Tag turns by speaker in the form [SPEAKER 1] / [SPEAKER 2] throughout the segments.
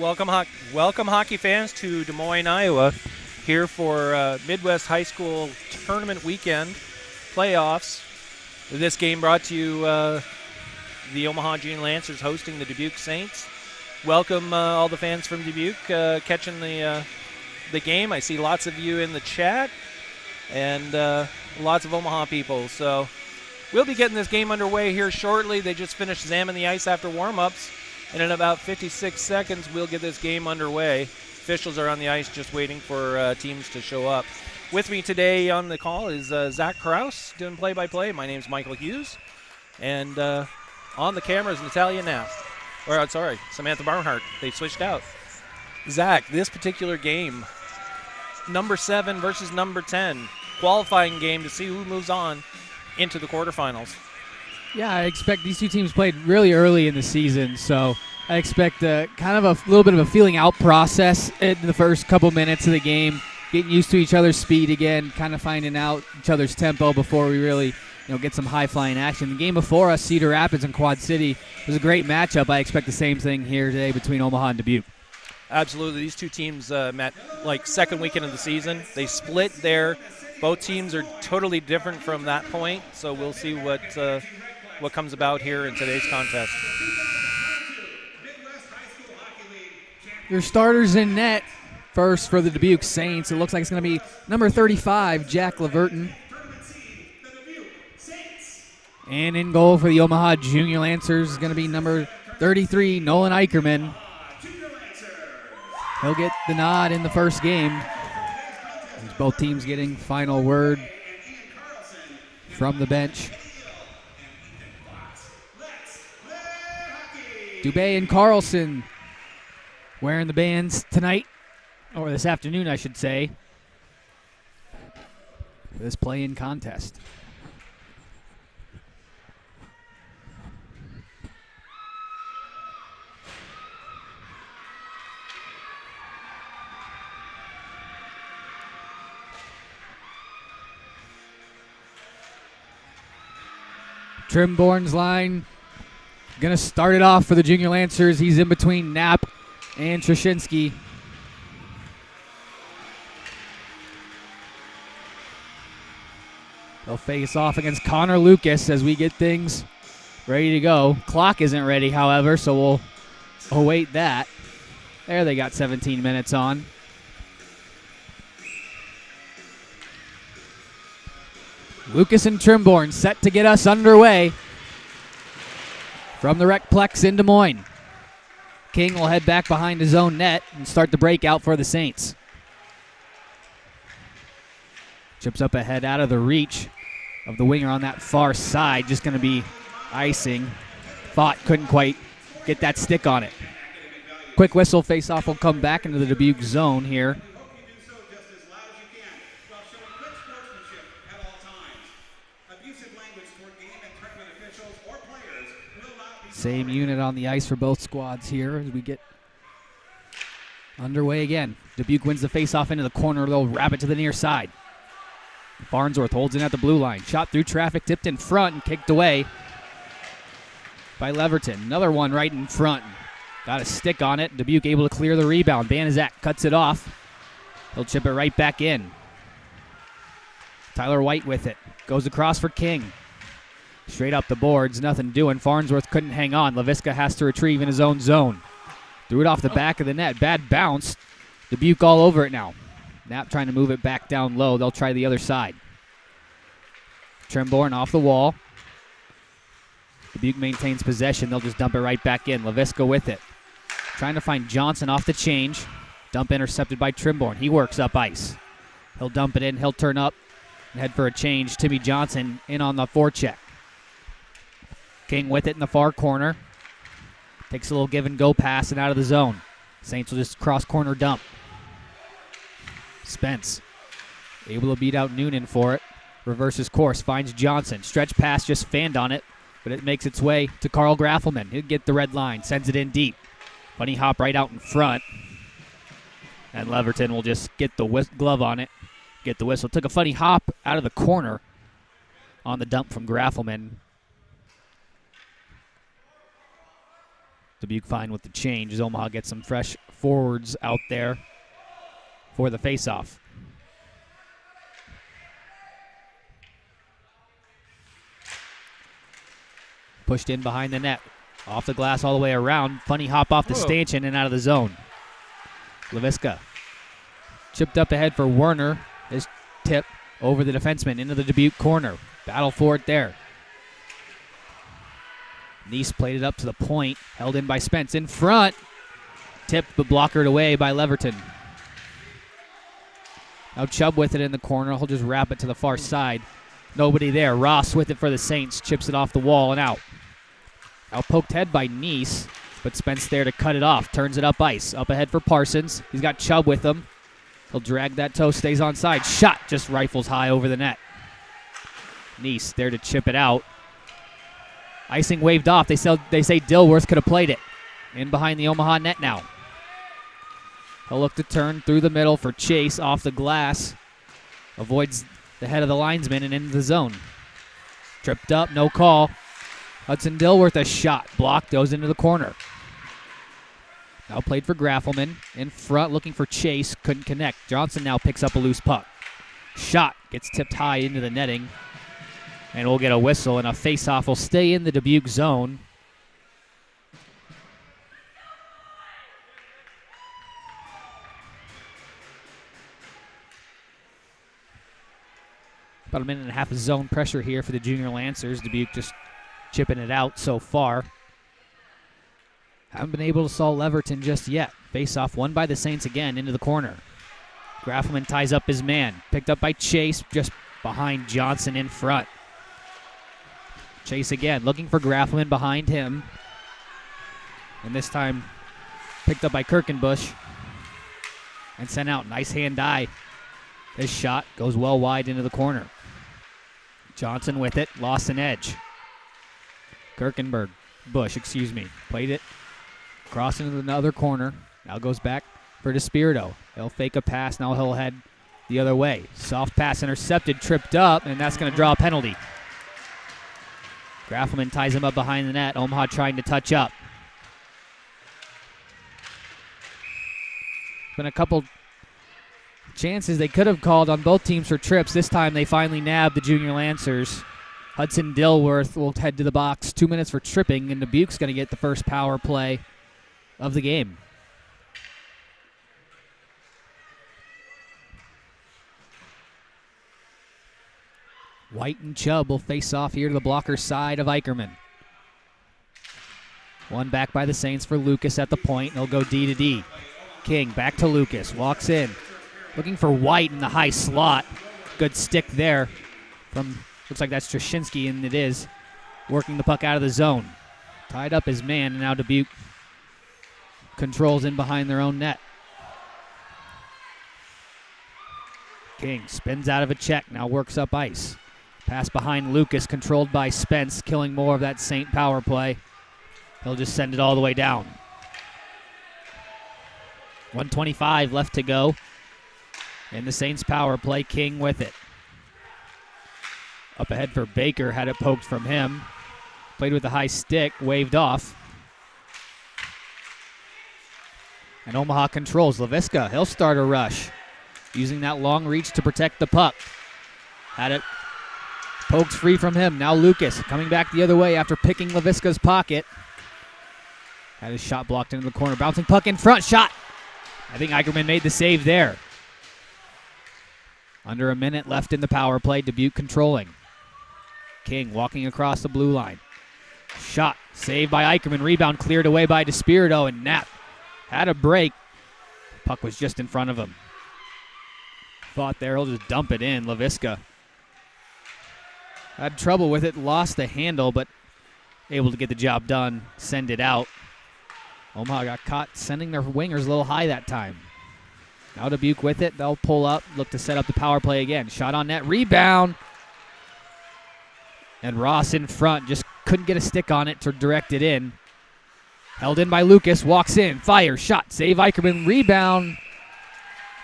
[SPEAKER 1] Welcome hockey fans to Des Moines, Iowa, here for Midwest High School Tournament Weekend playoffs. This game brought to you the Omaha Junior Lancers hosting the Dubuque Saints. Welcome all the fans from Dubuque catching the game. I see lots of you in the chat and lots of Omaha people. So we'll be getting this game underway here shortly. They just finished zamming the ice after warm-ups. And in about 56 seconds, we'll get this game underway. Officials are on the ice just waiting for teams to show up. With me today on the call is Zach Kraus doing play-by-play. My name's Michael Hughes. And on the camera is Natalia Knapp. Samantha Barnhart. They switched out. Zach, this particular game, number 7 versus number 10, qualifying game to see who moves on into the quarterfinals.
[SPEAKER 2] Yeah, I expect these two teams played really early in the season, so I expect kind of a little bit of a feeling out process in the first couple minutes of the game, getting used to each other's speed again, kind of finding out each other's tempo before we really get some high-flying action. The game before us, Cedar Rapids and Quad City, was a great matchup. I expect the same thing here today between Omaha and Dubuque.
[SPEAKER 1] Absolutely. These two teams met like second weekend of the season. They split there. Both teams are totally different from that point, so we'll see what comes about here in today's contest.
[SPEAKER 2] Your starters in net first for the Dubuque Saints. It looks like it's going to be number 35, Jack Laverton. And in goal for the Omaha Junior Lancers is going to be number 33, Nolan Eicherman. He'll get the nod in the first game. Both teams getting final word from the bench. Dubé and Carlson wearing the bands tonight, or this afternoon, I should say, for this play-in contest. Trimborn's line going to start it off for the Junior Lancers. He's in between Knapp and Trzynski. They'll face off against Connor Lucas as we get things ready to go. Clock isn't ready, however, so we'll await that. There they got 17 minutes on. Lucas and Trimborn set to get us underway from the Recplex in Des Moines. King will head back behind his own net and start the breakout for the Saints. Chips up ahead out of the reach of the winger on that far side. Just going to be icing. Thought couldn't quite get that stick on it. Quick whistle, face-off will come back into the Dubuque zone here. Same unit on the ice for both squads here as we get underway again. Dubuque wins the faceoff into the corner. They'll wrap it to the near side. Farnsworth holds it at the blue line. Shot through traffic, tipped in front and kicked away by Leverton. Another one right in front. Got a stick on it. Dubuque able to clear the rebound. Banaszak cuts it off. He'll chip it right back in. Tyler White with it. Goes across for King. Straight up the boards, nothing doing. Farnsworth couldn't hang on. Laviska has to retrieve in his own zone. Threw it off the back of the net. Bad bounce. Dubuque all over it now. Knapp trying to move it back down low. They'll try the other side. Trimborn off the wall. Dubuque maintains possession. They'll just dump it right back in. Laviska with it. Trying to find Johnson off the change. Dump intercepted by Trimborn. He works up ice. He'll dump it in. He'll turn up and head for a change. Timmy Johnson in on the forecheck. King with it in the far corner. Takes a little give and go pass and out of the zone. Saints will just cross corner dump. Spence able to beat out Noonan for it. Reverses course, finds Johnson. Stretch pass, just fanned on it, but it makes its way to Carl Graffelman. He'll get the red line, sends it in deep. Funny hop right out in front. And Leverton will just get the glove on it, get the whistle. Took a funny hop out of the corner on the dump from Graffelman. Dubuque fine with the change as Omaha gets some fresh forwards out there for the faceoff. Pushed in behind the net. Off the glass all the way around. Funny hop off the stanchion and out of the zone. Laviska chipped up ahead for Werner. His tip over the defenseman into the Dubuque corner. Battle for it there. Nice played it up to the point. Held in by Spence. In front. Tipped but blockered away by Leverton. Now Chubb with it in the corner. He'll just wrap it to the far side. Nobody there. Ross with it for the Saints. Chips it off the wall and out. Out poked head by Nice, but Spence there to cut it off. Turns it up ice. Up ahead for Parsons. He's got Chubb with him. He'll drag that toe. Stays on side. Shot just rifles high over the net. Nice there to chip it out. Icing waved off. They say Dilworth could have played it. In behind the Omaha net now. He'll look to turn through the middle for Chase off the glass. Avoids the head of the linesman and into the zone. Tripped up, no call. Hudson Dilworth, a shot. Blocked, goes into the corner. Now played for Graffelman. In front, looking for Chase. Couldn't connect. Johnson now picks up a loose puck. Shot gets tipped high into the netting. And we'll get a whistle, and a face-off will stay in the Dubuque zone. About a minute and a half of zone pressure here for the Junior Lancers. Dubuque just chipping it out so far. Haven't been able to solve Leverton just yet. Face-off won by the Saints again into the corner. Graffelman ties up his man. Picked up by Chase just behind Johnson in front. Chase again looking for Graffelman behind him. And this time picked up by Kirkenbush and sent out. Nice hand die. This shot goes well wide into the corner. Johnson with it, lost an edge. Bush, played it across into the other corner. Now goes back for Despirito. He'll fake a pass, now he'll head the other way. Soft pass intercepted, tripped up, and that's going to draw a penalty. Graffelman ties him up behind the net. Omaha trying to touch up. Been a couple chances they could have called on both teams for trips. This time they finally nabbed the Junior Lancers. Hudson Dilworth will head to the box. 2 minutes for tripping, and Dubuque's going to get the first power play of the game. White and Chubb will face off here to the blocker side of Eicherman. One back by the Saints for Lucas at the point. They'll go D to D. King back to Lucas. Walks in. Looking for White in the high slot. Good stick there from, looks like that's Trashinsky, and it is. Working the puck out of the zone. Tied up his man, and now Dubuque controls in behind their own net. King spins out of a check, now works up ice. Pass behind Lucas, controlled by Spence, killing more of that Saint power play. He'll just send it all the way down. 1:25 left to go. And the Saints power play, King with it. Up ahead for Baker, had it poked from him. Played with the high stick, waved off. And Omaha controls. Laviska, he'll start a rush. Using that long reach to protect the puck. Had it poked free from him. Now Lucas coming back the other way after picking Laviska's pocket. Had his shot blocked into the corner. Bouncing puck in front. Shot. I think Eicherman made the save there. Under a minute left in the power play. Dubuque controlling. King walking across the blue line. Shot. Saved by Eicherman. Rebound cleared away by Despirito, and Knapp had a break. Puck was just in front of him. Thought there, he'll just dump it in. Laviska had trouble with it, lost the handle, but able to get the job done, send it out. Omaha got caught sending their wingers a little high that time. Now Dubuque with it. They'll pull up, look to set up the power play again. Shot on net, rebound. And Ross in front, just couldn't get a stick on it to direct it in. Held in by Lucas, walks in, fire, shot, save Eicherman, rebound.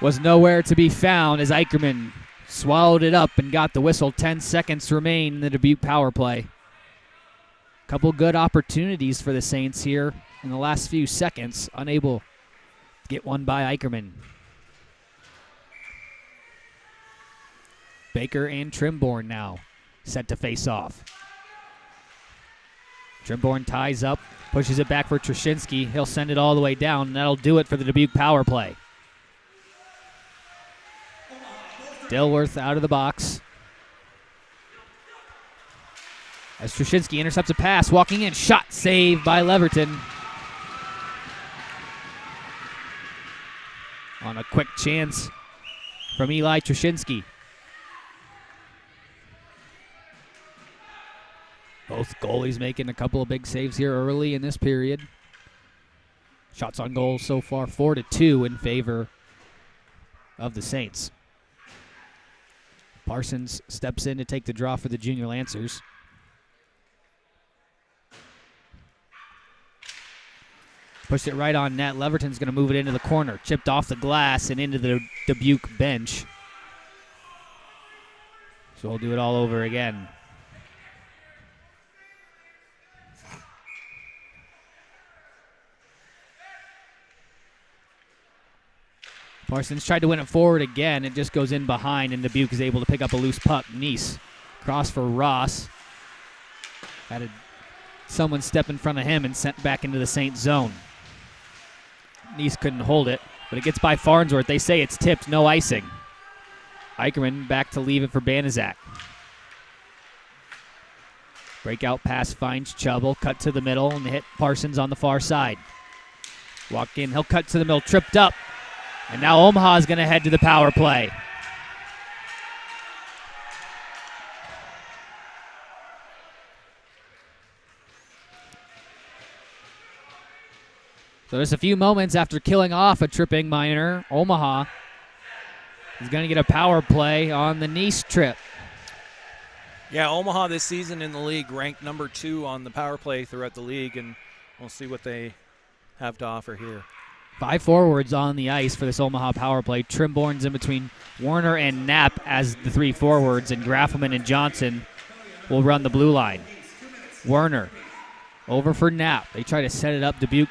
[SPEAKER 2] Was nowhere to be found as Eicherman swallowed it up and got the whistle. 10 seconds remain in the Dubuque power play. Couple good opportunities for the Saints here in the last few seconds, unable to get one by Eicherman. Baker and Trimborn now set to face off. Trimborn ties up, pushes it back for Trushinsky. He'll send it all the way down, and that'll do it for the Dubuque power play. Dilworth out of the box. As Trushinsky intercepts a pass, walking in, shot saved by Leverton. On a quick chance from Eli Trushinsky. Both goalies making a couple of big saves here early in this period. Shots on goal so far 4-2 in favor of the Saints. Parsons steps in to take the draw for the Junior Lancers. Pushed it right on net. Leverton's going to move it into the corner. Chipped off the glass and into the Dubuque bench. So we'll do it all over again. Parsons tried to win it forward again. It just goes in behind, and Dubuque is able to pick up a loose puck. Neese cross for Ross. Had someone step in front of him and sent back into the Saints zone. Neese couldn't hold it, but it gets by Farnsworth. They say it's tipped, no icing. Eicherman back to leave it for Banaszak. Breakout pass finds Chubb. Cut to the middle and hit Parsons on the far side. Walk in, he'll cut to the middle, tripped up. And now Omaha is going to head to the power play. So just a few moments after killing off a tripping minor, Omaha is going to get a power play on the Neese trip.
[SPEAKER 1] Yeah, Omaha this season in the league ranked number 2 on the power play throughout the league, and we'll see what they have to offer here.
[SPEAKER 2] 5 forwards on the ice for this Omaha power play. Trimborn's in between Warner and Knapp as the 3 forwards, and Graffelman and Johnson will run the blue line. Werner over for Knapp. They try to set it up. Dubuque,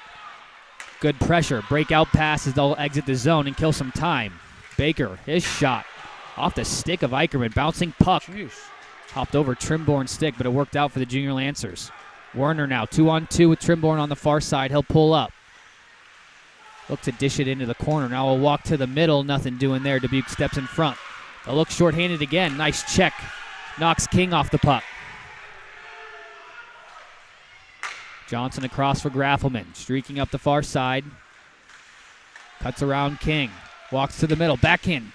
[SPEAKER 2] good pressure. Breakout passes. They'll exit the zone and kill some time. Baker, his shot off the stick of Eicherman. Bouncing puck.
[SPEAKER 1] Jeez.
[SPEAKER 2] Hopped over Trimborn's stick, but it worked out for the Junior Lancers. Werner now 2-on-2 with Trimborn on the far side. He'll pull up. Look to dish it into the corner. Now we'll walk to the middle. Nothing doing there. Dubuque steps in front. They'll look shorthanded again. Nice check. Knocks King off the puck. Johnson across for Graffelman. Streaking up the far side. Cuts around King. Walks to the middle. Backhand.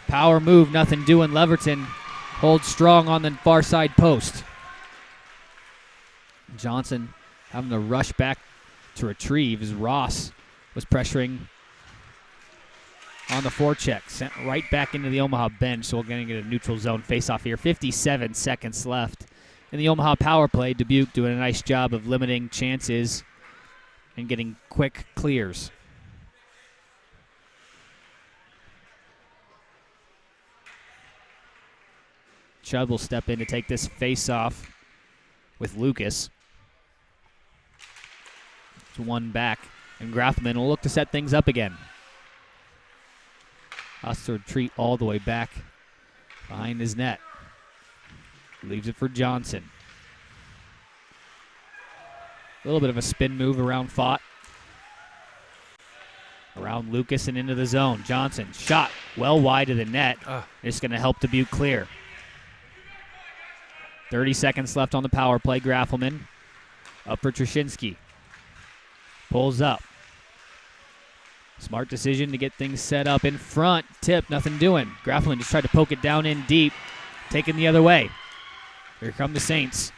[SPEAKER 2] Power move. Nothing doing. Leverton holds strong on the far side post. Johnson having to rush back to retrieve as Ross was pressuring on the forecheck. Sent right back into the Omaha bench, so we're going to get a neutral zone face-off here. 57 seconds left in the Omaha power play. Dubuque doing a nice job of limiting chances and getting quick clears. Chubb will step in to take this face-off with Lucas. It's one back. And Graffelman will look to set things up again. Has to retreat all the way back behind his net. Leaves it for Johnson. A little bit of a spin move around Fott. Around Lucas and into the zone. Johnson shot well wide of the net. It's going to help Dubuque clear. 30 seconds left on the power play. Graffelman up for Trushinsky. Pulls up. Smart decision to get things set up in front. Tip, nothing doing. Graffelman just tried to poke it down in deep. Taken the other way. Here come the Saints.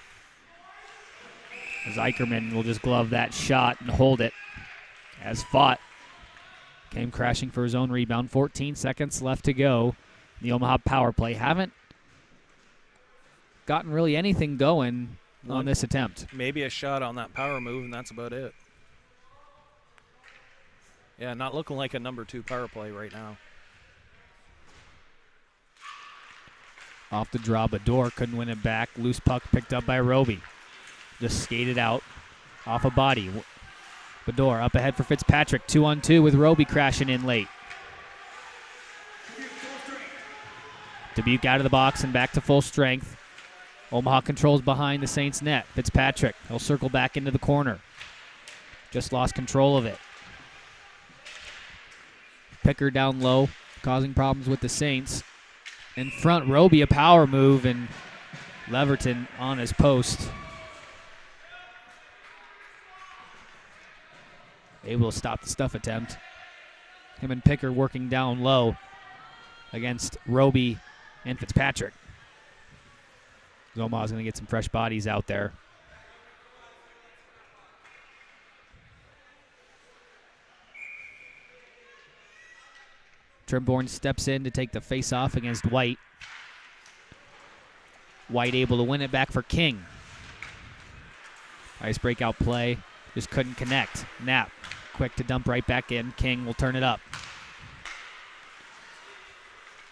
[SPEAKER 2] As Eicherman will just glove that shot and hold it. As Fott came crashing for his own rebound. 14 seconds left to go. The Omaha power play haven't gotten really anything going on this attempt.
[SPEAKER 1] Maybe a shot on that power move, and that's about it. Yeah, not looking like a number 2 power play right now.
[SPEAKER 2] Off the draw, but Dorr couldn't win it back. Loose puck picked up by Roby. Just skated out off a body. Bador up ahead for Fitzpatrick. 2-on-2 with Roby crashing in late. Dubuque out of the box and back to full strength. Omaha controls behind the Saints net. Fitzpatrick, he'll circle back into the corner. Just lost control of it. Picker down low, causing problems with the Saints. In front, Roby a power move, and Leverton on his post. Able to stop the stuff attempt. Him and Picker working down low against Roby and Fitzpatrick. Omaha's going to get some fresh bodies out there. Trimborn steps in to take the face-off against White. White able to win it back for King. Nice breakout play. Just couldn't connect. Knapp quick to dump right back in. King will turn it up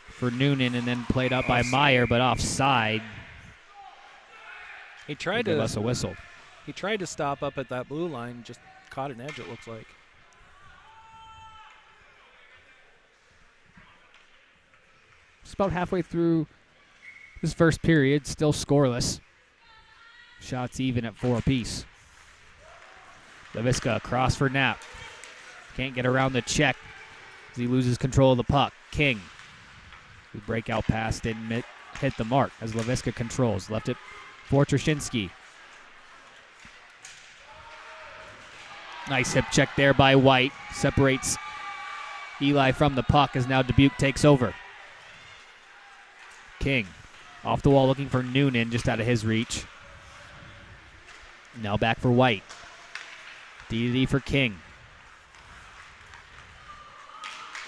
[SPEAKER 2] for Noonan, and then played up by Meyer, but offside.
[SPEAKER 1] He tried to
[SPEAKER 2] give us a whistle.
[SPEAKER 1] He tried to stop up at that blue line, just caught an edge, it looks like.
[SPEAKER 2] Just about halfway through this first period, still scoreless. Shots even at 4 apiece. Leviska across for Knapp. Can't get around the check as he loses control of the puck. King. The breakout pass didn't hit the mark as Leviska controls. Left it for Trushinsky. Nice hip check there by White. Separates Eli from the puck as now Dubuque takes over. King off the wall looking for Noonan, just out of his reach. Now back for White. D for King.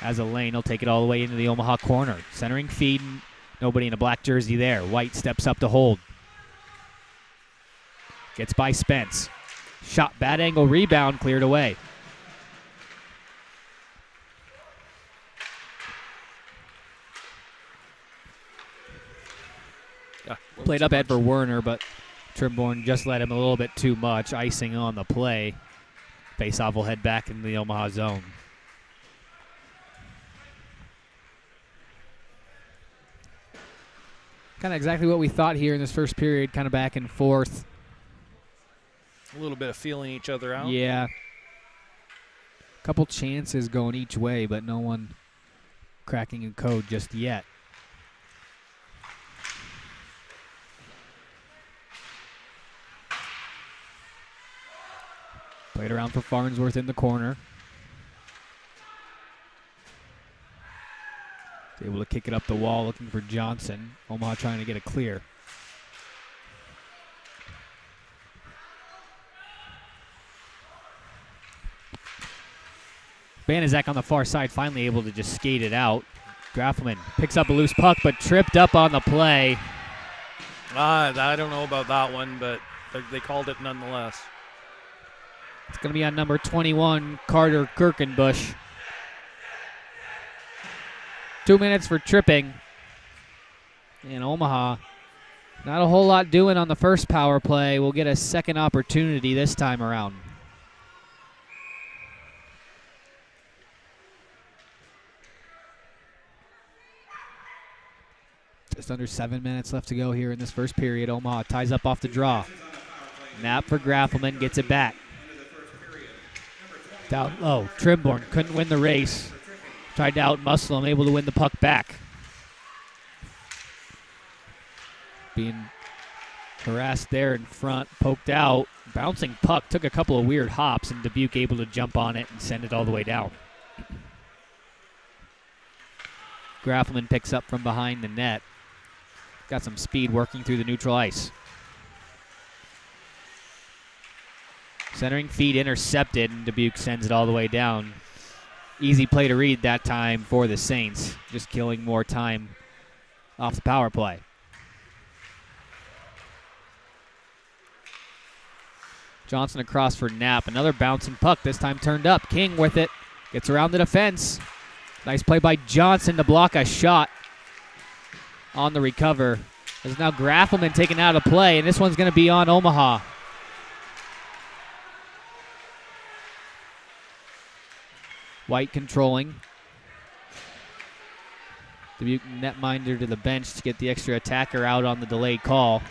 [SPEAKER 2] As a lane, he'll take it all the way into the Omaha corner. Centering feed, nobody in a black jersey there. White steps up to hold. Gets by Spence. Shot, bad angle, rebound, cleared away. Played up Ed for Werner, but Trimborn just let him a little bit too much. Icing on the play. Faceoff will head back into the Omaha zone. Kind of exactly what we thought here in this first period, kind of back and forth.
[SPEAKER 1] A little bit of feeling each other out.
[SPEAKER 2] Yeah. Couple chances going each way, but no one cracking a code just yet. Played around for Farnsworth in the corner. Able to kick it up the wall, looking for Johnson. Omaha trying to get it clear. Banaszak on the far side, finally able to just skate it out. Graffelman picks up a loose puck, but tripped up on the play.
[SPEAKER 1] I don't know about that one, but they called it nonetheless.
[SPEAKER 2] It's going to be on number 21, Carter Kirkenbush. 2 minutes for tripping. And Omaha, not a whole lot doing on the first power play. We'll get a second opportunity this time around. Just under 7 minutes left to go here in this first period. Omaha ties up off the draw. Knapp for Graffelman, gets it back. Down low, Trimborn couldn't win the race. Tried to out-muscle him, able to win the puck back. Being harassed there in front, poked out. Bouncing puck, took a couple of weird hops, and Dubuque able to jump on it and send it all the way down. Graffelman picks up from behind the net. Got some speed working through the neutral ice. Centering feed intercepted, and Dubuque sends it all the way down. Easy play to read that time for the Saints, just killing more time off the power play. Johnson across for Knapp. Another bouncing puck, this time turned up. King with it, gets around the defense. Nice play by Johnson to block a shot on the recover. There's now Graffelman taken out of play, and this one's going to be on Omaha. White controlling. Dubuque netminder to the bench to get the extra attacker out on the delayed call.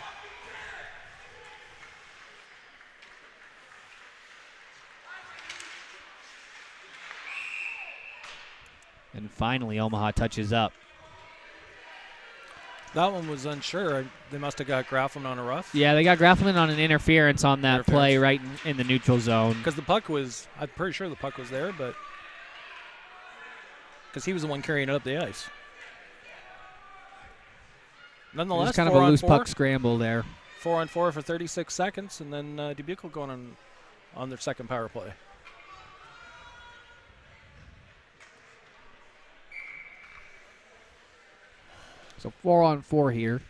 [SPEAKER 2] And finally, Omaha touches up.
[SPEAKER 1] That one was unsure. They must have got Graffelman on a rough.
[SPEAKER 2] Yeah, they got Graffelman on an interference on that play right in the neutral zone.
[SPEAKER 1] Because the puck was, I'm pretty sure the puck was there, but because he was the one carrying it up the ice. Nonetheless,
[SPEAKER 2] it was kind of a loose puck scramble there.
[SPEAKER 1] 4-on-4 for 36 seconds, and then Dubuque will go on their second power play.
[SPEAKER 2] So 4-on-4 here.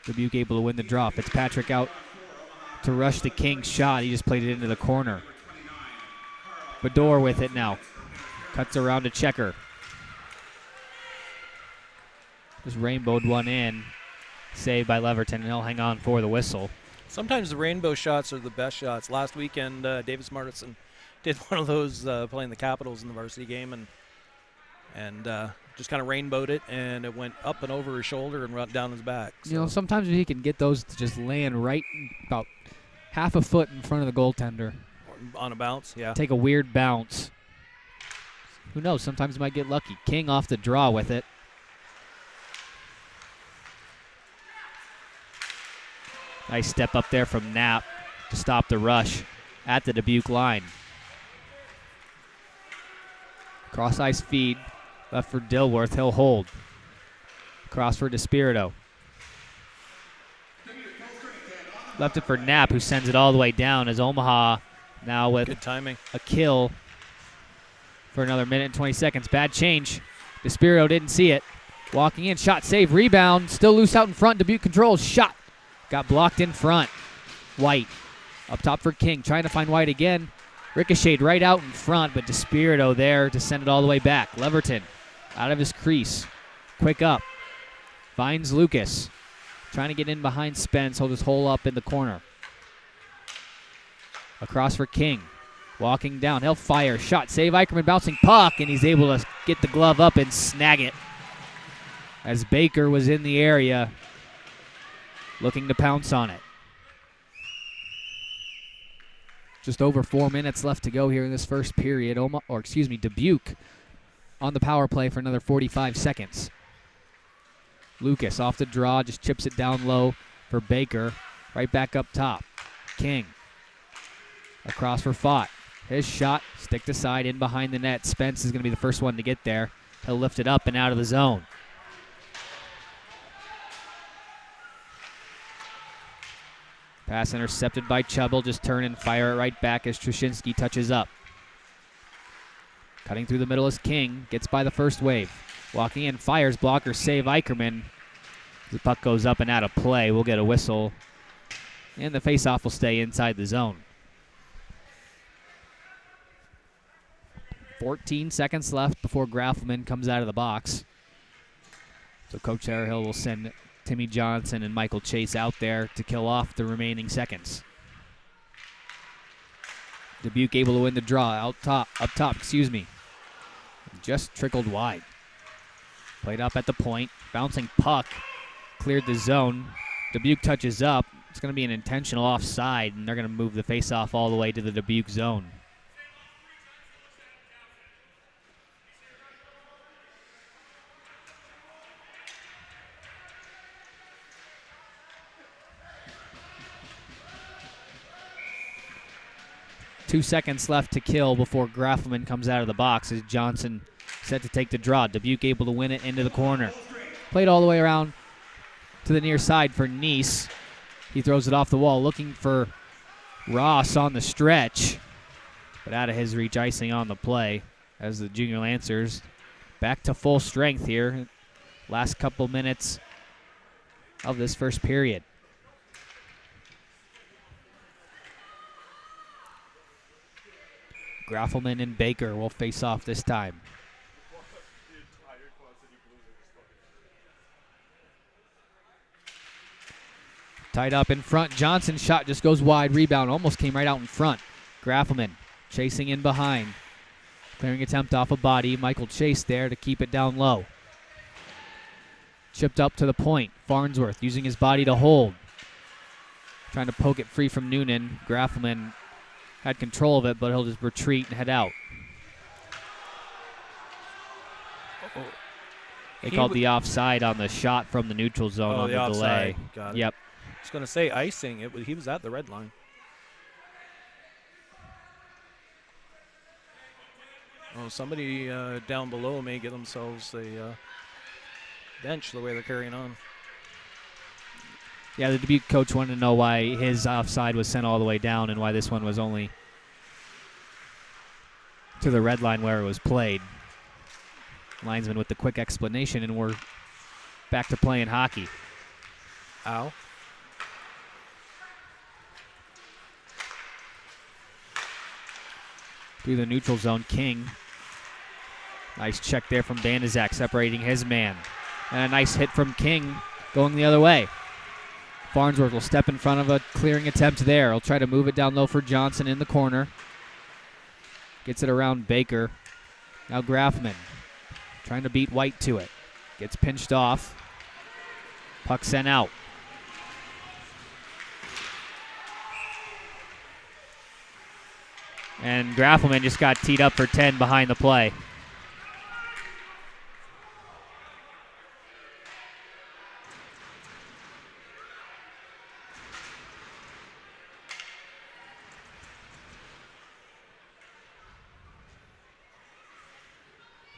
[SPEAKER 2] Dubuque able to win the draw. Fitzpatrick out to rush the King's shot. He just played it into the corner. Bador with it now. Cuts around to Checker. Just rainbowed one in. Saved by Leverton, and he'll hang on for the whistle.
[SPEAKER 1] Sometimes the rainbow shots are the best shots. Last weekend, Davis Martinson did one of those playing the Capitals in the varsity game, and just kind of rainbowed it, and it went up and over his shoulder and right down his back. So.
[SPEAKER 2] You know, sometimes he can get those to just land right about half a foot in front of the goaltender.
[SPEAKER 1] On a bounce, yeah.
[SPEAKER 2] Take a weird bounce. Who knows? Sometimes he might get lucky. King off the draw with it. Nice step up there from Knapp to stop the rush at the Dubuque line. Cross ice feed. Left for Dilworth. He'll hold. Cross for DeSpirito. Left it for Knapp, who sends it all the way down as Omaha now with
[SPEAKER 1] good timing.
[SPEAKER 2] A kill for another minute and 20 seconds. Bad change. DeSpirito didn't see it. Walking in. Shot, save, rebound. Still loose out in front. Dubuque controls. Shot. Got blocked in front. White up top for King. Trying to find White again. Ricocheted right out in front, but DeSpirito there to send it all the way back. Leverton out of his crease. Quick up. Finds Lucas. Trying to get in behind Spence. He'll just hole up in the corner. Across for King. Walking down. He'll fire. Shot. Save. Eicherman bouncing puck, and he's able to get the glove up and snag it. As Baker was in the area looking to pounce on it. Just over 4 minutes left to go here in this first period. Dubuque on the power play for another 45 seconds. Lucas off the draw, just chips it down low for Baker. Right back up top. King. Across for Fott. His shot, stick to side, in behind the net. Spence is going to be the first one to get there. He'll lift it up and out of the zone. Pass intercepted by Chubb. Will just turn and fire it right back as Trushinsky touches up. Cutting through the middle is King. Gets by the first wave. Walking in, fires, blocker, save Eicherman. The puck goes up and out of play. We'll get a whistle. And the faceoff will stay inside the zone. 14 seconds left before Graffelman comes out of the box. So Coach Harehill will send Timmy Johnson and Michael Chase out there to kill off the remaining seconds. Dubuque able to win the draw up top, just trickled wide. Played up at the point, bouncing puck, cleared the zone. Dubuque touches up. It's going to be an intentional offside, and they're going to move the faceoff all the way to the Dubuque zone. Two seconds left to kill before Graffelman comes out of the box as Johnson set to take the draw. Dubuque able to win it into the corner. Played all the way around to the near side for Neese. He throws it off the wall looking for Ross on the stretch. But out of his reach, icing on the play as the Junior Lancers back to full strength here. Last couple minutes of this first period. Graffelman and Baker will face off this time. Tied up in front. Johnson's shot just goes wide. Rebound almost came right out in front. Graffelman chasing in behind. Clearing attempt off a body. Michael Chase there to keep it down low. Chipped up to the point. Farnsworth using his body to hold. Trying to poke it free from Noonan. Graffelman had control of it, but he'll just retreat and head out. They called the offside on the shot from the neutral zone on the delay.
[SPEAKER 1] Got it.
[SPEAKER 2] Yep.
[SPEAKER 1] I was going to say icing. He was at the red line. Oh, somebody down below may get themselves a bench the way they're carrying on.
[SPEAKER 2] Yeah, the Dubuque coach wanted to know why his offside was sent all the way down and why this one was only to the red line where it was played. Linesman with the quick explanation, and we're back to playing hockey.
[SPEAKER 1] Ow.
[SPEAKER 2] Through the neutral zone, King. Nice check there from Bandizak, separating his man. And a nice hit from King going the other way. Farnsworth will step in front of a clearing attempt there. He'll try to move it down low for Johnson in the corner. Gets it around Baker. Now Graffelman trying to beat White to it. Gets pinched off. Puck sent out. And Graffelman just got teed up for 10 behind the play.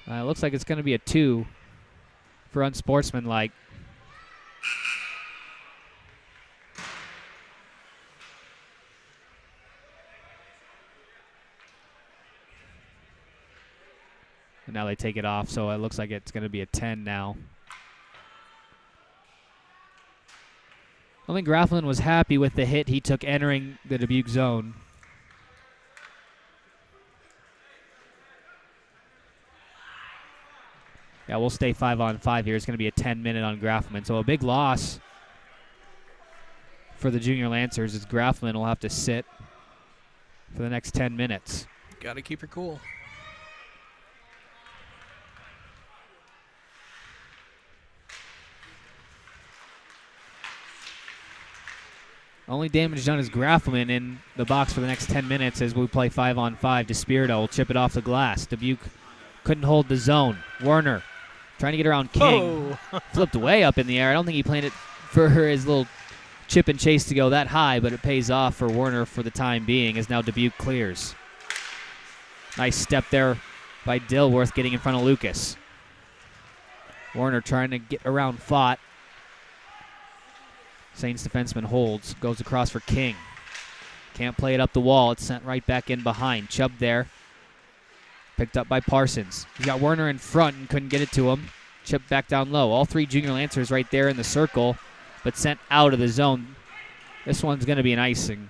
[SPEAKER 2] It looks like it's going to be a 2 for unsportsmanlike. And now they take it off, so it looks like it's going to be a 10 now. I think Graffelman was happy with the hit he took entering the Dubuque zone. Yeah, we'll stay 5-on-5 here. It's going to be a 10-minute on Graffelman. So a big loss for the Junior Lancers as Graffelman will have to sit for the next 10 minutes.
[SPEAKER 1] Got to keep her cool.
[SPEAKER 2] Only damage done is Graffelman in the box for the next 10 minutes as we play 5-on-5. DeSpirito will chip it off the glass. Dubuque couldn't hold the zone. Werner trying to get around King. Flipped way up in the air. I don't think he planned it for his little chip and chase to go that high, but it pays off for Werner for the time being as now Dubuque clears. Nice step there by Dilworth getting in front of Lucas. Werner trying to get around Fott. Saints defenseman holds, goes across for King. Can't play it up the wall. It's sent right back in behind. Chubb there. Picked up by Parsons. He's got Werner in front and couldn't get it to him. Chipped back down low. All three Junior Lancers right there in the circle, but sent out of the zone. This one's going to be an icing.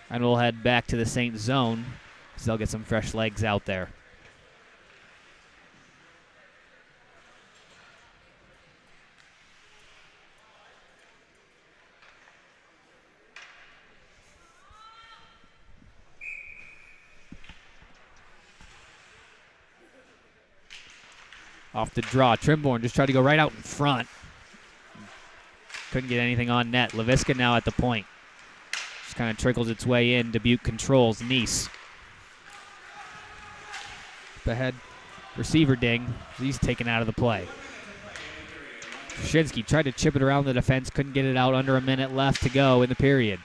[SPEAKER 2] And we'll head back to the Saints zone because they'll get some fresh legs out there. Off the draw. Trimborn just tried to go right out in front. Couldn't get anything on net. LaVisca now at the point. Just kind of trickles its way in. Dubuque controls. Nice. The head receiver ding. He's taken out of the play. Shinsky tried to chip it around the defense. Couldn't get it out. Under a minute left to go in the period.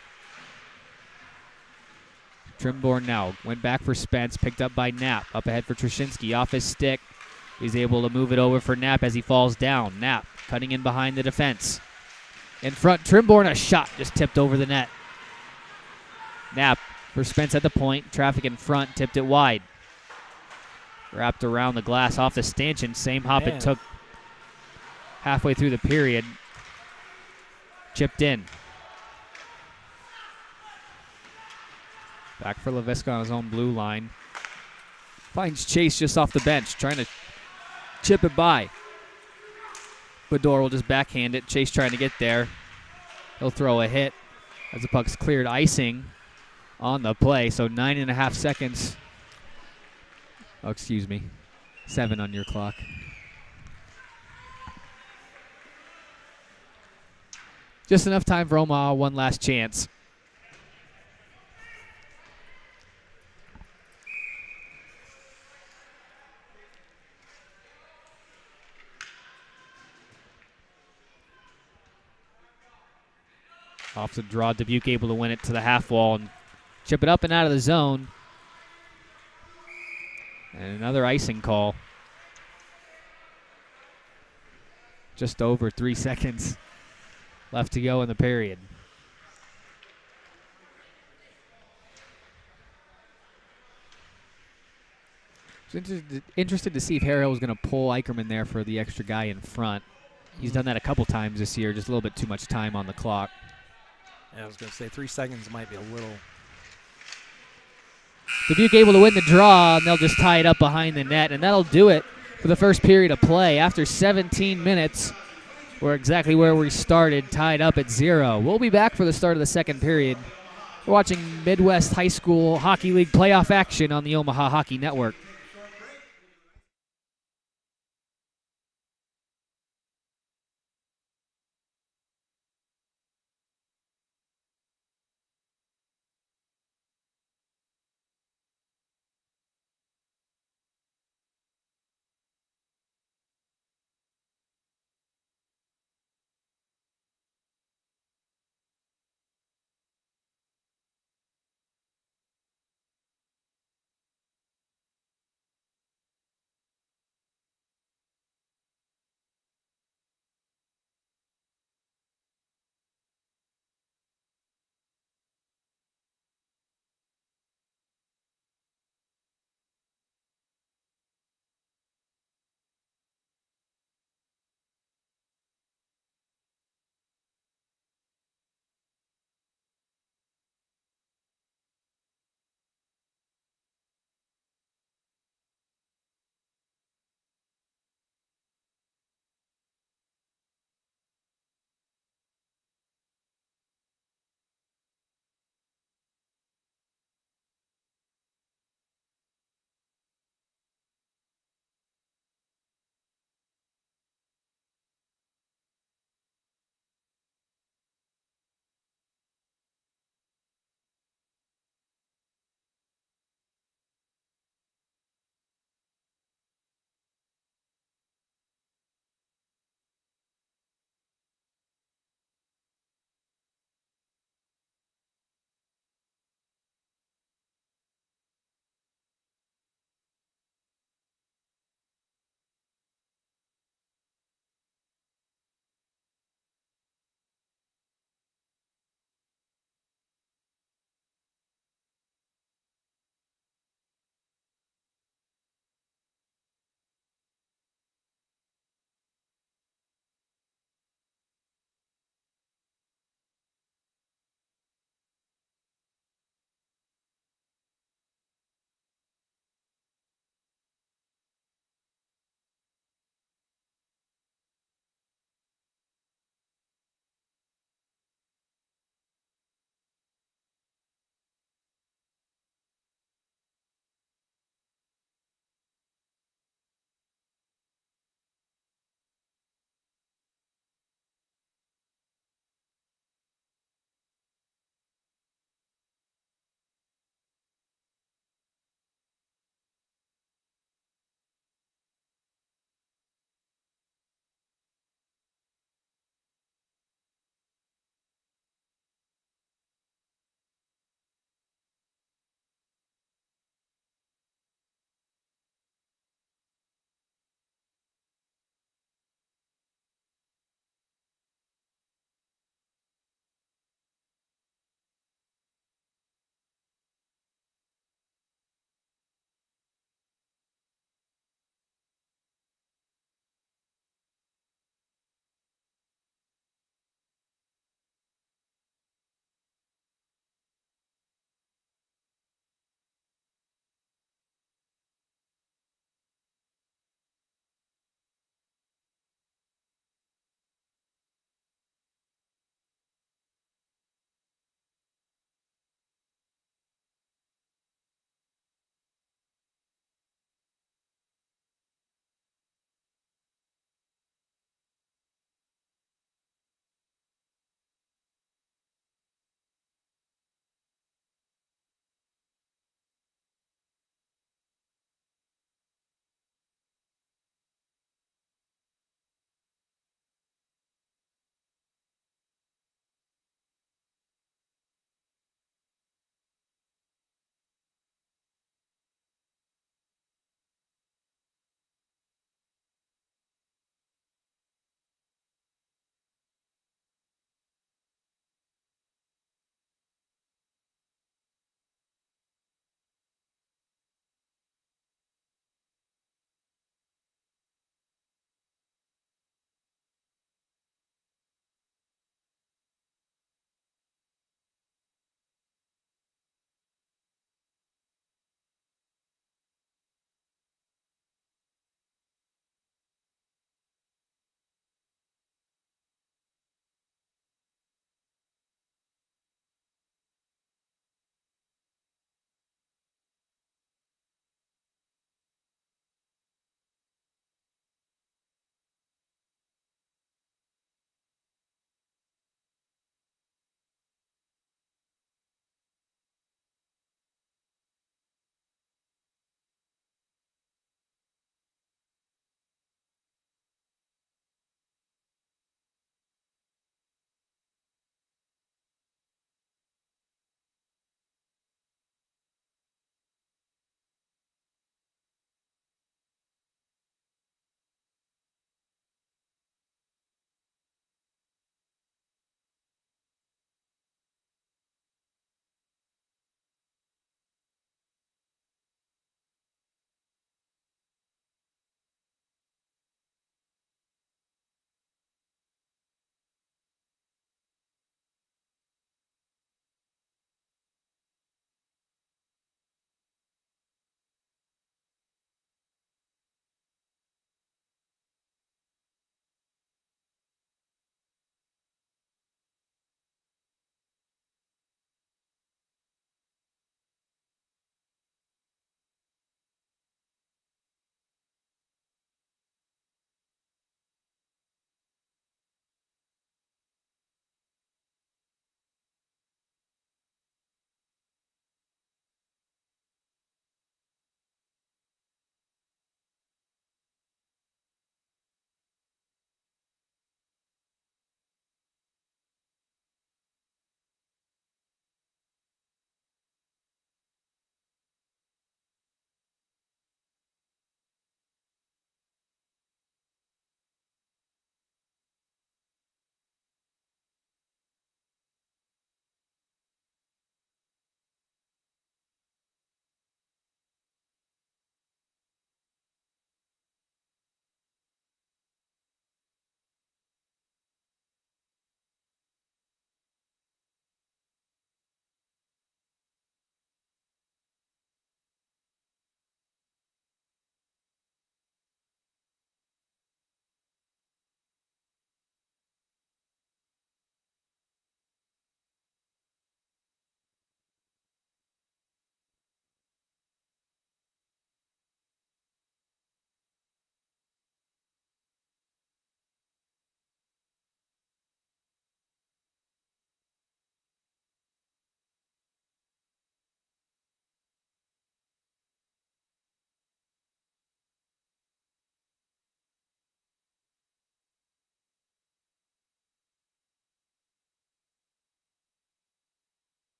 [SPEAKER 2] Trimborn now went back for Spence. Picked up by Knapp. Up ahead for Trushinsky. Off his stick. He's able to move it over for Knapp as he falls down. Knapp cutting in behind the defense. In front, Trimborn, a shot just tipped over the net. Knapp for Spence at the point. Traffic in front, tipped it wide. Wrapped around the glass off the stanchion. Same hop it took halfway through the period. Chipped in. Back for LaVisca on his own blue line. Finds Chase just off the bench, trying to chip it by. Bador will just backhand it. Chase trying to get there. He'll throw a hit as the puck's cleared. Icing on the play, so 9.5 seconds. Oh, excuse me. 7 on your clock. Just enough time for Omaha, one last chance. Off the draw, Dubuque able to win it to the half wall and chip it up and out of the zone. And another icing call. Just over 3 seconds left to go in the period. Interested to see if Harrell was going to pull Eicherman there for the extra guy in front. He's done that a couple times this year, just a little bit too much time on the clock.
[SPEAKER 1] Yeah, I was going to say 3 seconds might be a little.
[SPEAKER 2] Dubuque able to win the draw, and they'll just tie it up behind the net, and that'll do it for the first period of play. After 17 minutes, we're exactly where we started, tied up at 0. We'll be back for the start of the second period. We're watching Midwest High School Hockey League playoff action on the Omaha Hockey Network.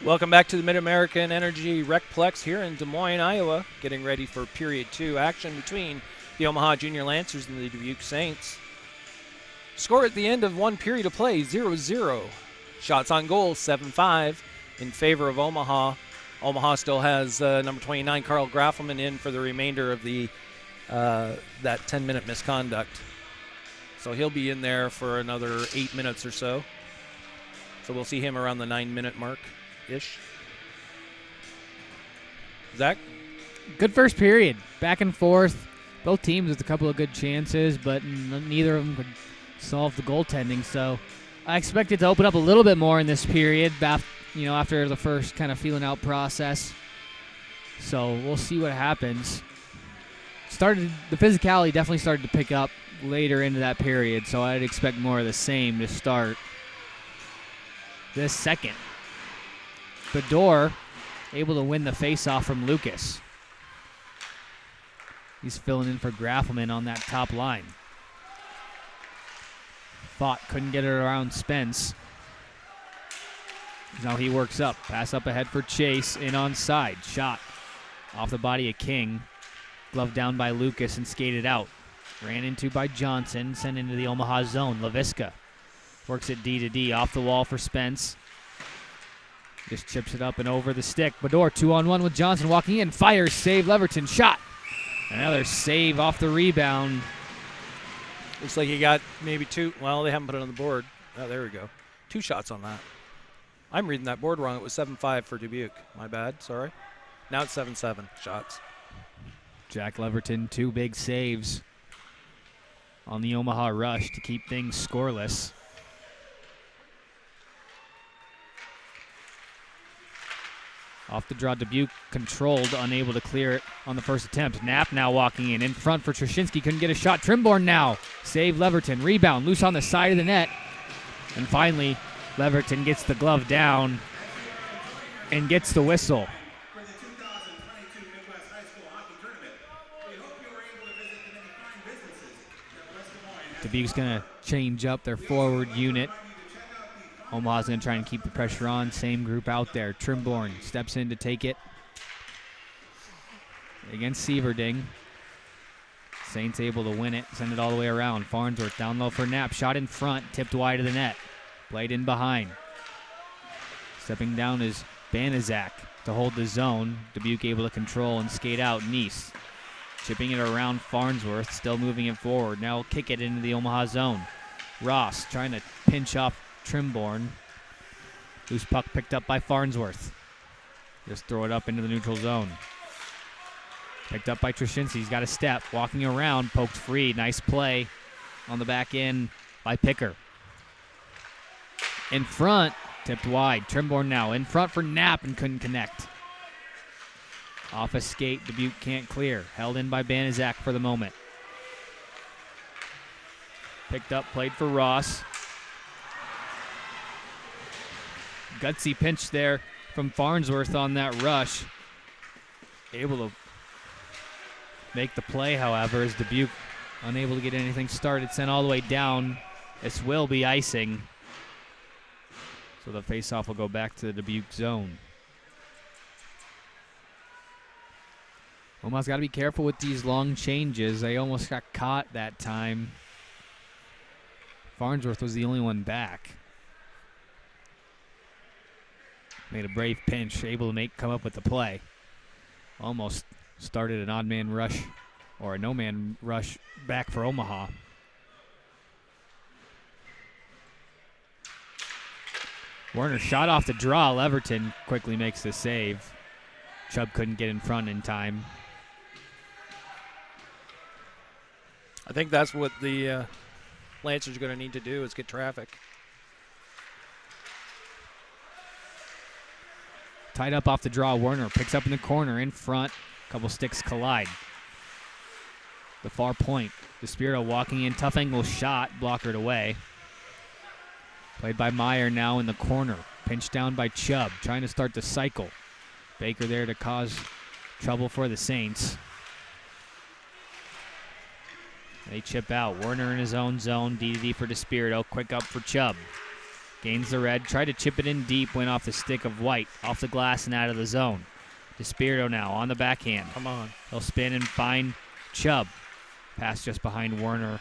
[SPEAKER 1] Welcome back to the Mid-American Energy Recplex here in Des Moines, Iowa. Getting ready for Period 2 action between the Omaha Junior Lancers and the Dubuque Saints. Score at the end of one period of play, 0-0. Shots on goal, 7-5 in favor of Omaha. Omaha still has number 29, Carl Graffelman, in for the remainder of the that 10-minute misconduct. So he'll be in there for another 8 minutes or so. So we'll see him around the 9-minute mark-ish. Zach?
[SPEAKER 2] Good first period. Back and forth. Both teams with a couple of good chances, but neither of them could solve the goaltending. So I expect it to open up a little bit more in this period, after the first kind of feeling out process. So we'll see what happens. The physicality definitely started to pick up later into that period, so I'd expect more of the same to start this second. Bador able to win the faceoff from Lucas. He's filling in for Graffelman on that top line. Fought, couldn't get it around Spence. Now he works up. Pass up ahead for Chase, in on side. Shot off the body of King. Glove down by Lucas and skated out. Ran into by Johnson, sent into the Omaha zone. LaVisca works it D to D, off the wall for Spence. Just chips it up and over the stick. Bador 2-on-1 with Johnson walking in. Fires, save, Leverton, shot. Another save off the rebound.
[SPEAKER 1] Looks like he got maybe two. Well, they haven't put it on the board. Oh, there we go. 2 shots on that. I'm reading that board wrong. It was 7-5 for Dubuque. My bad. Sorry. Now it's 7-7 shots.
[SPEAKER 2] Jack Leverton, 2 big saves on the Omaha rush to keep things scoreless. Off the draw, Dubuque controlled, unable to clear it on the first attempt. Knapp now walking in front for Trzynski, couldn't get a shot. Trimborn now, save Leverton, rebound, loose on the side of the net. And finally, Leverton gets the glove down and gets the whistle. Dubuque's going to change up their forward unit. Omaha's going to try and keep the pressure on. Same group out there. Trimborn steps in to take it against Sieverding. Saints able to win it, send it all the way around. Farnsworth down low for Knapp. Shot in front, tipped wide of the net. Played in behind. Stepping down is Banizak to hold the zone. Dubuque able to control and skate out. Neese chipping it around Farnsworth, still moving it forward. Now kick it into the Omaha zone. Ross trying to pinch off Trimborn. Loose puck picked up by Farnsworth. Just throw it up into the neutral zone. Picked up by Trzynski. He's got a step. Walking around, poked free. Nice play on the back end by Picker. In front, tipped wide. Trimborn now in front for Knapp and couldn't connect. Off a skate, Dubuque can't clear. Held in by Banizak for the moment. Picked up, played for Ross. Gutsy pinch there from Farnsworth on that rush. Able to make the play, however, as Dubuque unable to get anything started. Sent all the way down. This will be icing. So the faceoff will go back to the Dubuque zone. Omaha's got to be careful with these long changes. They almost got caught that time. Farnsworth was the only one back. Made a brave pinch, able to come up with the play. Almost started an odd man rush or a no man rush back for Omaha. Werner shot off the draw. Leverton quickly makes the save. Chubb couldn't get in front in time.
[SPEAKER 1] I think that's what the Lancers are going to need to do is get traffic.
[SPEAKER 2] Tied up off the draw, Werner picks up in the corner, in front. Couple sticks collide. The far point. Despiro walking in, tough angle shot, blockered away. Played by Meyer now in the corner. Pinched down by Chubb, trying to start the cycle. Baker there to cause trouble for the Saints. They chip out. Werner in his own zone. D-to-D for Despirito. Quick up for Chubb.
[SPEAKER 3] Gains the red. Tried to chip it in deep. Went off the stick of White. Off the glass and out of the zone. DeSpirito now on the backhand.
[SPEAKER 1] Come on.
[SPEAKER 3] He'll spin and find Chubb. Pass just behind Werner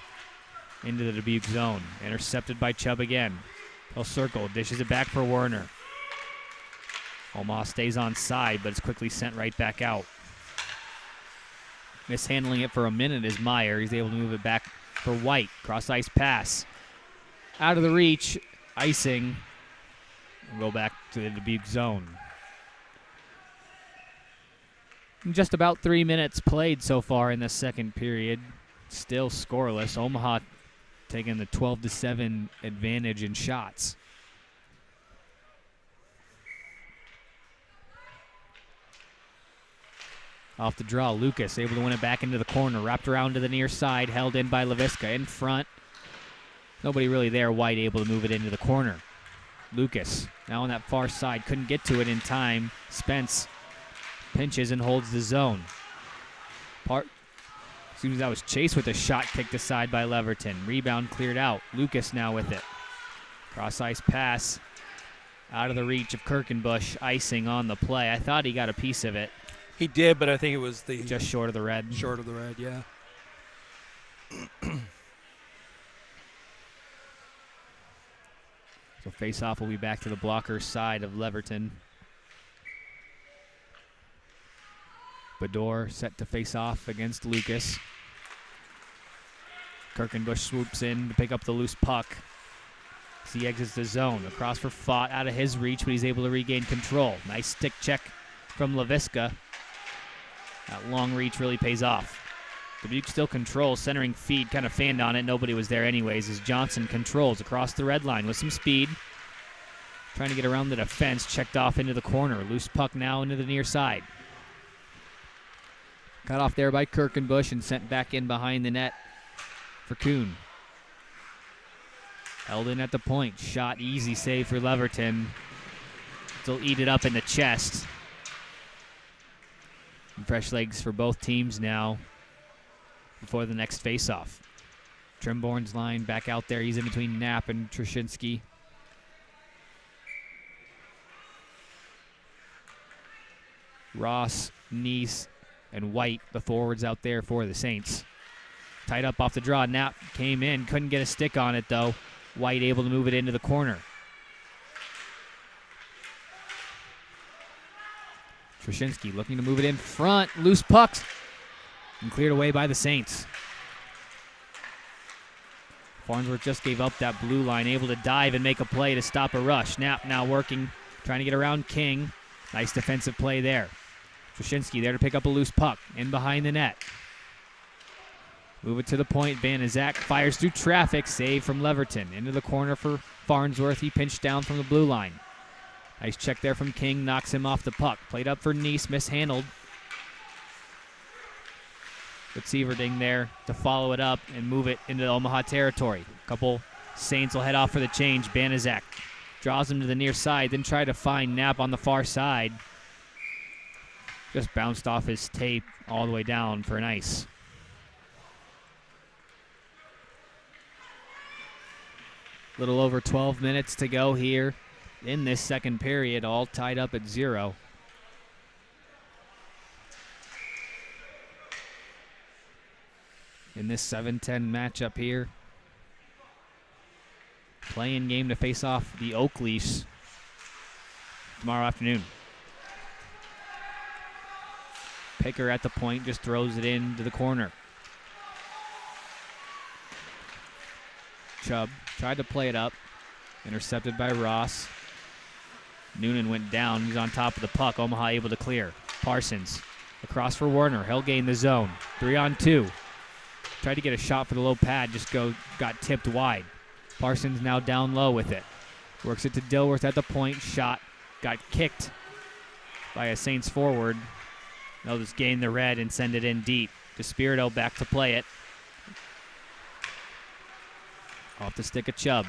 [SPEAKER 3] into the Dubuque zone. Intercepted by Chubb again. He'll circle. Dishes it back for Werner. Omaha stays on side, but it's quickly sent right back out. Mishandling it for a minute is Meyer. He's able to move it back for White. Cross-ice pass. Out of the reach. Icing. We'll go back to the Dubuque zone. Just about 3 minutes played so far in the second period. Still scoreless. Omaha taking the 12-7 advantage in shots. Off the draw, Lucas able to win it back into the corner. Wrapped around to the near side, held in by Laviska. In front, nobody really there. White able to move it into the corner. Lucas now on that far side, couldn't get to it in time. Spence pinches and holds the zone. Seems that was chased with a shot kicked aside by Leverton. Rebound cleared out. Lucas now with it. Cross-ice pass out of the reach of Kirkenbush. Icing on the play. I thought he got a piece of it.
[SPEAKER 1] He did, but I think it was
[SPEAKER 3] just short of the red.
[SPEAKER 1] Short of the red, yeah.
[SPEAKER 3] So face-off will be back to the blocker side of Leverton. Bador set to face off against Lucas. Kirkenbush swoops in to pick up the loose puck as he exits the zone. Across for Fott, out of his reach, but he's able to regain control. Nice stick check from Laviska. That long reach really pays off. Dubuque still controls, centering feed, kind of fanned on it. Nobody was there anyways as Johnson controls across the red line with some speed. Trying to get around the defense, checked off into the corner. Loose puck now into the near side. Cut off there by Kirkenbush and sent back in behind the net for Kuhn. Held in at the point. Shot easy save for Leverton. Still eat it up in the chest. And fresh legs for both teams now before the next faceoff. Trimborn's line back out there. He's in between Knapp and Trushinsky. Ross, Neese, and White, the forwards out there for the Saints. Tied up off the draw. Knapp came in. Couldn't get a stick on it, though. White able to move it into the corner. Trushinsky looking to move it in front. Loose pucks. And cleared away by the Saints. Farnsworth just gave up that blue line. Able to dive and make a play to stop a rush. Knapp now working, trying to get around King. Nice defensive play there. Trushinsky there to pick up a loose puck. In behind the net. Move it to the point. Banaszak fires through traffic. Save from Leverton. Into the corner for Farnsworth. He pinched down from the blue line. Nice check there from King. Knocks him off the puck. Played up for Neese. Mishandled. But Sieverding there to follow it up and move it into Omaha territory. Couple Saints will head off for the change. Banaszak draws him to the near side. Then try to find Knapp on the far side. Just bounced off his tape all the way down for an ice. Little over 12 minutes to go here in this second period, all tied up at 0. In this 7-10 matchup here. Playing game to face off the Oak Leafs tomorrow afternoon. Picker at the point, just throws it into the corner. Chubb tried to play it up. Intercepted by Ross. Noonan went down. He's on top of the puck. Omaha able to clear. Parsons across for Werner. He'll gain the zone. 3-on-2. Tried to get a shot for the low pad. Just got tipped wide. Parsons now down low with it. Works it to Dilworth at the point. Shot. Got kicked by a Saints forward. They'll just gain the red and send it in deep. DeSpirito back to play it. Off the stick of Chubb.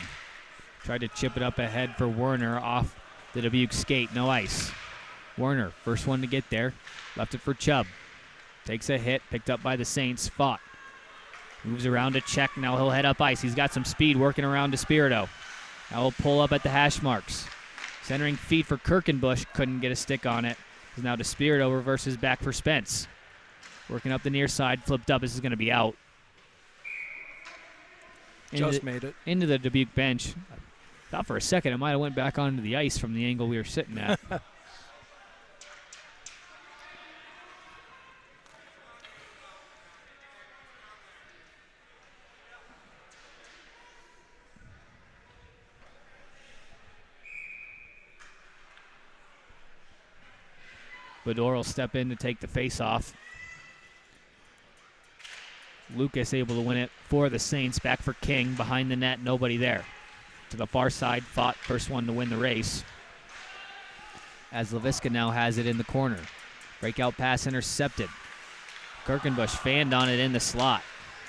[SPEAKER 3] Tried to chip it up ahead for Werner off the Dubuque skate. No ice. Werner, first one to get there. Left it for Chubb. Takes a hit. Picked up by the Saints. Fought. Moves around to check. Now he'll head up ice. He's got some speed working around DeSpirito. Now we'll pull up at the hash marks. Centering feed for Kirkenbush. Couldn't get a stick on it. Is now DeSpirit reverses back for Spence. Working up the near side. Flipped up. This is going to be out.
[SPEAKER 1] Made it.
[SPEAKER 3] Into the Dubuque bench. Thought for a second it might have went back onto the ice from the angle we were sitting at. Bador will step in to take the face-off. Lucas able to win it for the Saints. Back for King. Behind the net, nobody there. To the far side, fought first one to win the race. As Laviska now has it in the corner. Breakout pass intercepted. Kirkenbush fanned on it in the slot.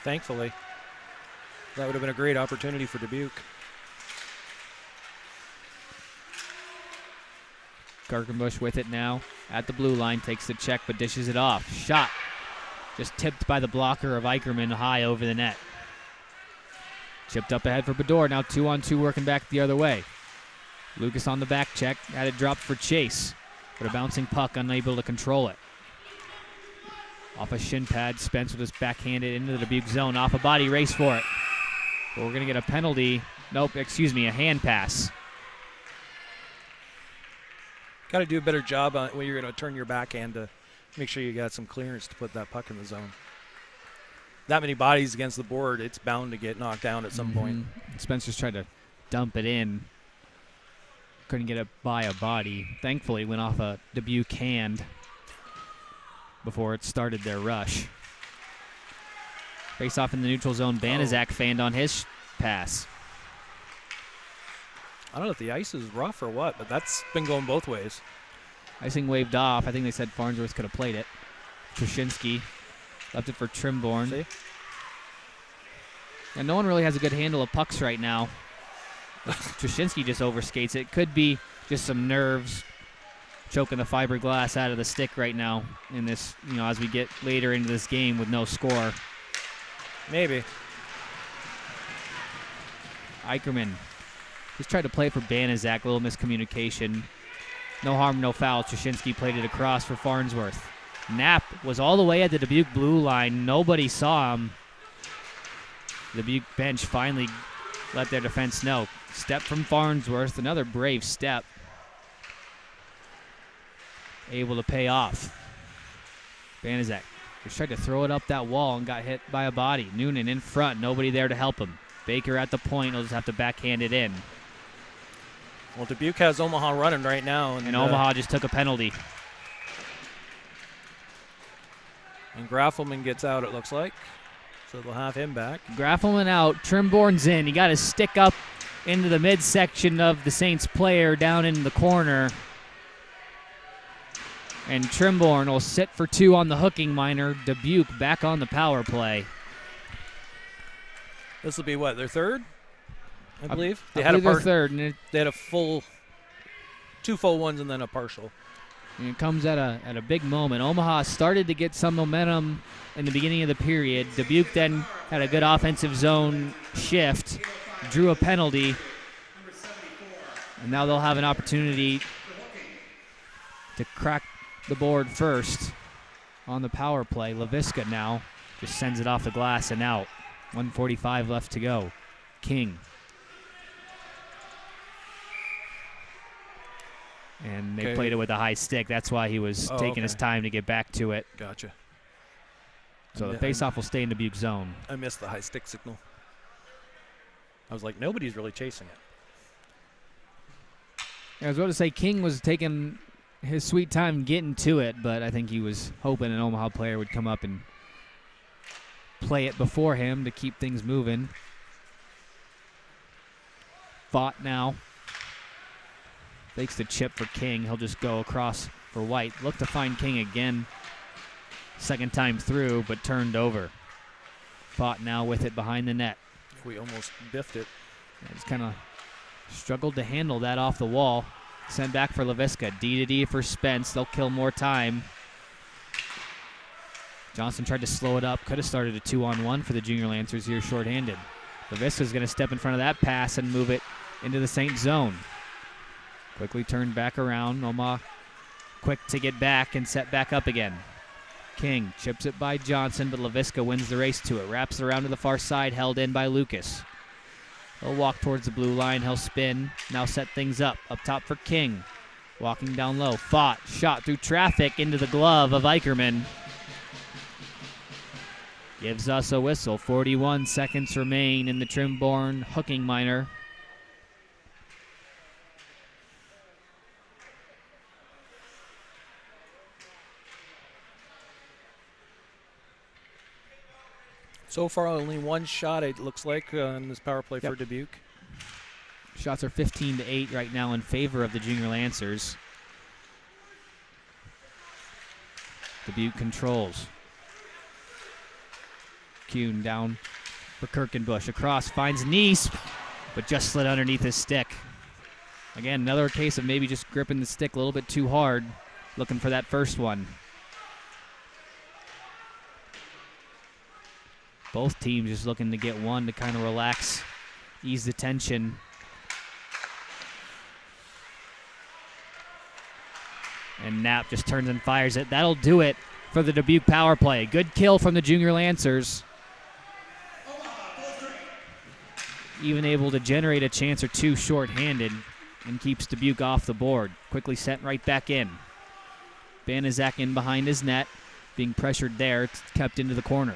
[SPEAKER 1] Thankfully. That would have been a great opportunity for Dubuque.
[SPEAKER 3] Kirkenbush with it now at the blue line, takes the check but dishes it off. Shot just tipped by the blocker of Eicherman high over the net. Chipped up ahead for Bador, now 2-on-2 working back the other way. Lucas on the back check, had it dropped for Chase, but a bouncing puck unable to control it. Off a shin pad, Spence will just backhand it into the Dubuque zone, off a body, race for it. But we're going to get a penalty, nope, excuse me, a hand pass.
[SPEAKER 1] Got to do a better job on when you're going to turn your backhand to make sure you got some clearance to put that puck in the zone. That many bodies against the board, it's bound to get knocked down at some point.
[SPEAKER 3] Spencer's tried to dump it in. Couldn't get it by a body. Thankfully, went off a Dubuque hand before it started their rush. Face off in the neutral zone. Banaszak fanned on his pass.
[SPEAKER 1] I don't know if the ice is rough or what, but that's been going both ways.
[SPEAKER 3] Icing waved off. I think they said Farnsworth could have played it. Trzynski left it for Trimborn.
[SPEAKER 1] See?
[SPEAKER 3] And no one really has a good handle of pucks right now. Trzynski just overskates it. Could be just some nerves choking the fiberglass out of the stick right now in this, as we get later into this game with no score.
[SPEAKER 1] Maybe.
[SPEAKER 3] Eicherman just tried to play for Banaszak, a little miscommunication. No harm, no foul. Trzynski played it across for Farnsworth. Knapp was all the way at the Dubuque blue line. Nobody saw him. The Dubuque bench finally let their defense know. Step from Farnsworth, another brave step. Able to pay off. Banaszak just tried to throw it up that wall and got hit by a body. Noonan in front, nobody there to help him. Baker at the point, he'll just have to backhand it in.
[SPEAKER 1] Well, Dubuque has Omaha running right now.
[SPEAKER 3] And Omaha just took a penalty.
[SPEAKER 1] And Graffelman gets out, it looks like. So they'll have him back.
[SPEAKER 3] Graffelman out. Trimborn's in. He got his stick up into the midsection of the Saints player down in the corner. And Trimborn will sit for two on the hooking minor. Dubuque back on the power play.
[SPEAKER 1] This will be what, their third? I believe.
[SPEAKER 3] They had their third. And
[SPEAKER 1] they had two full ones and then a partial.
[SPEAKER 3] And it comes at a big moment. Omaha started to get some momentum in the beginning of the period. Dubuque then had a good offensive zone shift, drew a penalty, and now they'll have an opportunity to crack the board first on the power play. Laviska now just sends it off the glass and out. 1:45 left to go. King. And they played it with a high stick. That's why he was taking his time to get back to it.
[SPEAKER 1] Gotcha.
[SPEAKER 3] So the faceoff will stay in Dubuque zone.
[SPEAKER 1] I missed the high stick signal. I was like, nobody's really chasing it.
[SPEAKER 3] I was about to say King was taking his sweet time getting to it, but I think he was hoping an Omaha player would come up and play it before him to keep things moving. Vaught now. Fakes the chip for King. He'll just go across for White. Look to find King again. Second time through, but turned over. Vaught now with it behind the net.
[SPEAKER 1] We almost biffed it.
[SPEAKER 3] Yeah, just kind of struggled to handle that off the wall. Sent back for Laviska. D to D for Spence. They'll kill more time. Johnson tried to slow it up. Could have started a 2-on-1 for the Junior Lancers here shorthanded. Laviska's going to step in front of that pass and move it into the St. zone. Quickly turned back around. Omaha quick to get back and set back up again. King chips it by Johnson, but LaVisca wins the race to it. Wraps it around to the far side, held in by Lucas. He'll walk towards the blue line. He'll spin. Now set things up. Up top for King. Walking down low. Fought. Shot through traffic into the glove of Eicherman. Gives us a whistle. 41 seconds remain in the Trimborn hooking minor.
[SPEAKER 1] So far, only one shot, it looks like, on this power play for Dubuque.
[SPEAKER 3] Shots are 15-8 right now in favor of the Junior Lancers. Dubuque controls. Kuhn down for Kirkenbush. Across, finds Neese, but just slid underneath his stick. Again, another case of maybe just gripping the stick a little bit too hard, looking for that first one. Both teams just looking to get one to kind of relax, ease the tension. And Knapp just turns and fires it. That'll do it for the Dubuque power play. Good kill from the Junior Lancers. Even able to generate a chance or two shorthanded and keeps Dubuque off the board. Quickly sent right back in. Banaszak in behind his net, being pressured there. It's kept into the corner.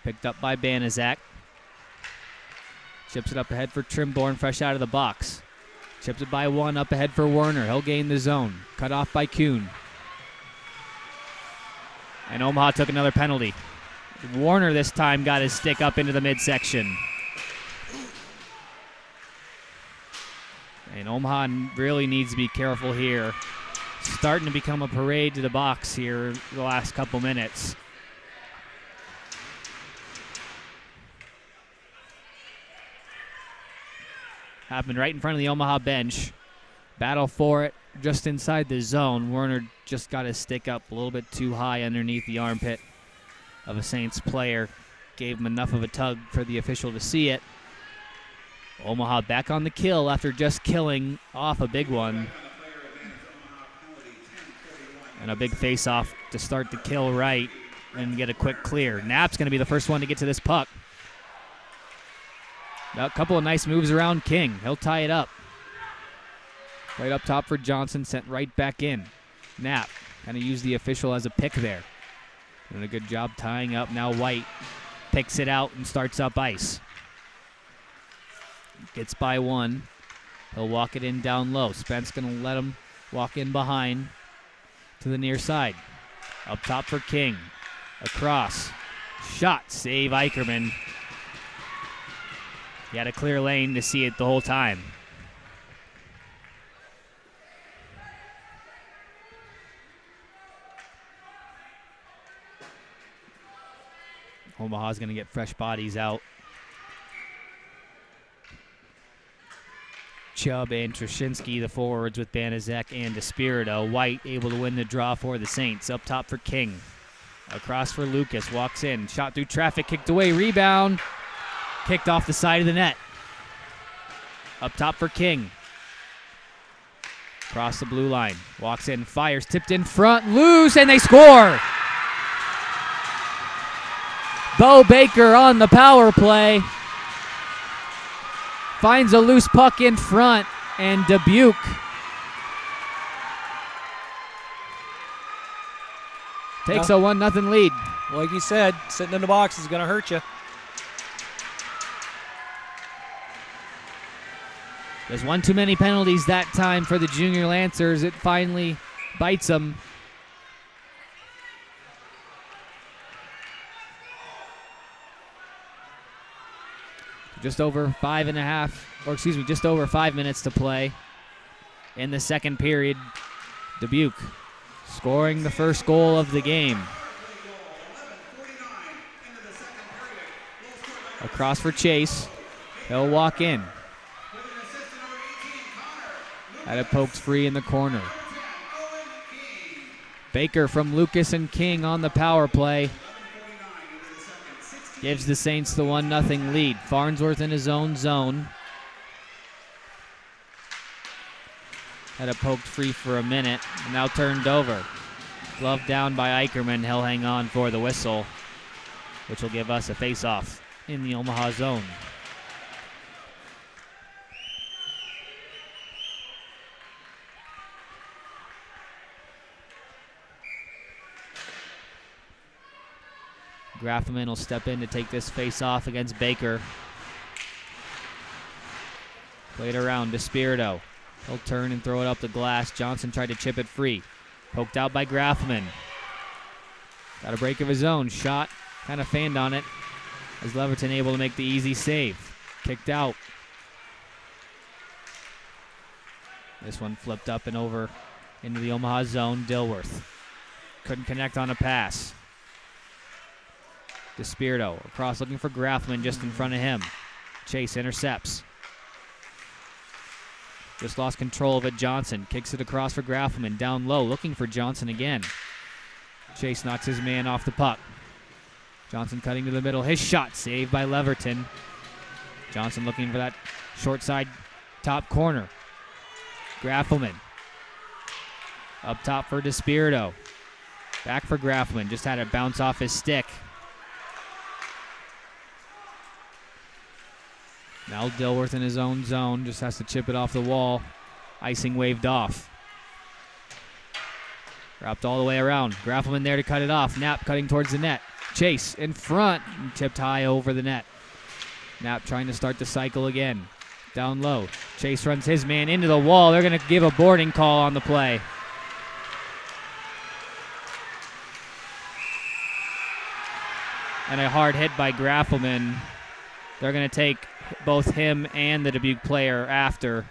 [SPEAKER 3] Picked up by Banaszak. Chips it up ahead for Trimborn, fresh out of the box. Chips it by one, up ahead for Werner. He'll gain the zone. Cut off by Kuhn. And Omaha took another penalty. Warner this time got his stick up into the midsection. And Omaha really needs to be careful here. Starting to become a parade to the box here the last couple minutes. Happened right in front of the Omaha bench. Battle for it just inside the zone. Werner just got his stick up a little bit too high underneath the armpit of a Saints player. Gave him enough of a tug for the official to see it. Omaha back on the kill after just killing off a big one. And a big face-off to start the kill right and get a quick clear. Knapp's going to be the first one to get to this puck. A couple of nice moves around King. He'll tie it up. Right up top for Johnson, sent right back in. Knapp kind of used the official as a pick there. Doing a good job tying up. Now White picks it out and starts up ice. Gets by one. He'll walk it in down low. Spence going to let him walk in behind to the near side. Up top for King. Across. Shot. Save Eicherman. He had a clear lane to see it the whole time. Omaha's going to get fresh bodies out. Chubb and Trushinsky, the forwards with Banaszak and Despirito. White able to win the draw for the Saints. Up top for King. Across for Lucas. Walks in. Shot through traffic. Kicked away. Rebound. Kicked off the side of the net. Up top for King. Across the blue line. Walks in. Fires. Tipped in front. Loose. And they score. Bo Baker on the power play. Finds a loose puck in front. And Dubuque takes a 1-0 lead.
[SPEAKER 1] Like you said, sitting in the box is going to hurt you.
[SPEAKER 3] There's one too many penalties that time for the Junior Lancers. It finally bites them. Just over 5 minutes to play in the second period. Dubuque scoring the first goal of the game. Across for Chase. He'll walk in. Had it poked free in the corner. Baker from Lucas and King on the power play. gives the Saints the 1-0 lead. Farnsworth in his own zone. Had it poked free for a minute, now turned over. Glove down by Eicherman. He'll hang on for the whistle, which will give us a face-off in the Omaha zone. Graffelman will step in to take this face-off against Baker. Played around to Spirito. He'll turn and throw it up the glass. Johnson tried to chip it free. Poked out by Graffelman. Got a break of his own. Shot, kind of fanned on it. As Leverton able to make the easy save. Kicked out. This one flipped up and over into the Omaha zone. Dilworth couldn't connect on a pass. DeSpirito across looking for Graffelman just in front of him. Chase intercepts. Just lost control of it. Johnson kicks it across for Graffelman. Down low looking for Johnson again. Chase knocks his man off the puck. Johnson cutting to the middle. His shot saved by Leverton. Johnson looking for that short side top corner. Graffelman up top for DeSpirito. Back for Graffelman. Just had it bounce off his stick. Now Dilworth in his own zone. Just has to chip it off the wall. Icing waved off. Wrapped all the way around. Graffelman there to cut it off. Knapp cutting towards the net. Chase in front. And tipped high over the net. Knapp trying to start the cycle again. Down low. Chase runs his man into the wall. They're going to give a boarding call on the play. And a hard hit by Graffelman. They're going to take both him and the Dubuque player after.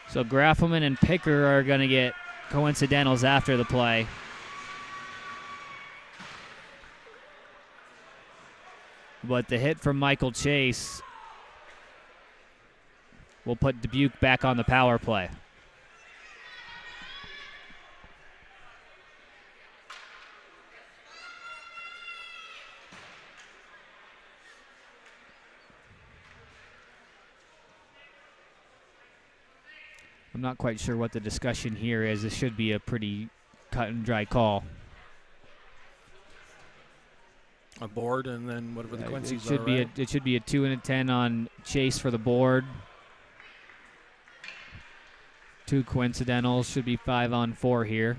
[SPEAKER 3] So Graffelman and Picker are going to get coincidentals after the play. But the hit from Michael Chase will put Dubuque back on the power play. I'm not quite sure what the discussion here is. This should be a pretty cut and dry call.
[SPEAKER 1] A board and then whatever the Quincy's
[SPEAKER 3] it should be
[SPEAKER 1] right?
[SPEAKER 3] it should be a 2 and a 10 on Chase for the board. 2 coincidentals. Should be 5 on 4 here.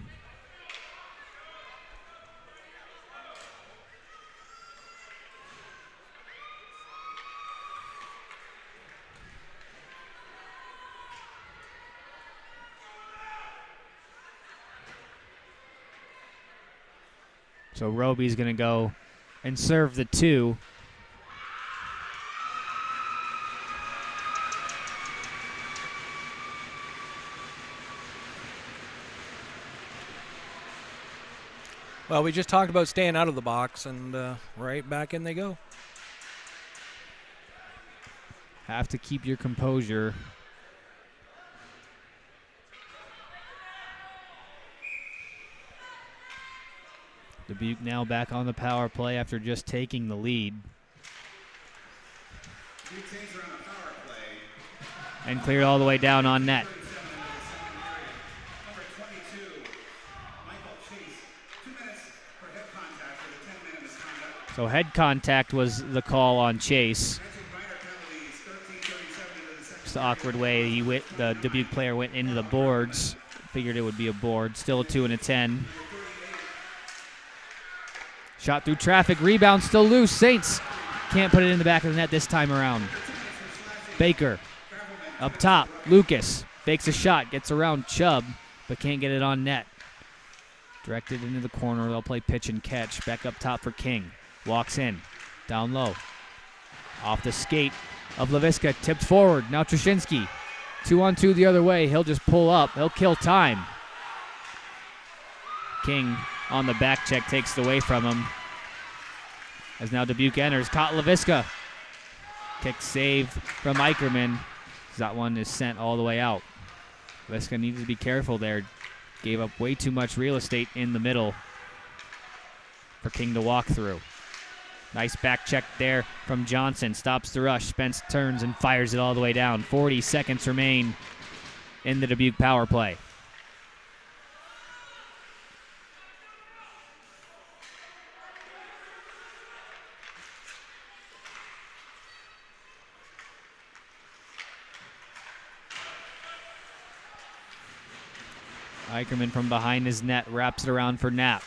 [SPEAKER 3] So Roby's going to go and serve the 2.
[SPEAKER 1] Well, we just talked about staying out of the box, and right back in they go.
[SPEAKER 3] Have to keep your composure. Dubuque now back on the power play after just taking the lead. And cleared all the way down on net. So head contact was the call on Chase. Just the awkward way the Dubuque player went into the boards. Figured it would be a board. Still a 2 and a 10. Shot through traffic, rebound still loose. Saints can't put it in the back of the net this time around. Baker up top. Lucas fakes a shot, gets around Chubb, but can't get it on net. Directed into the corner. They'll play pitch and catch. Back up top for King. Walks in. Down low. Off the skate of Laviska. Tipped forward. Now Trushinsky. 2-on-2 the other way. He'll just pull up. He'll kill time. King on the back check takes it away from him. As now Dubuque enters. Caught Laviska. Kick save from Eicherman. That one is sent all the way out. Laviska needs to be careful there. Gave up way too much real estate in the middle for King to walk through. Nice back check there from Johnson. Stops the rush. Spence turns and fires it all the way down. 40 seconds remain in the Dubuque power play. Eicherman from behind his net wraps it around for Knapp.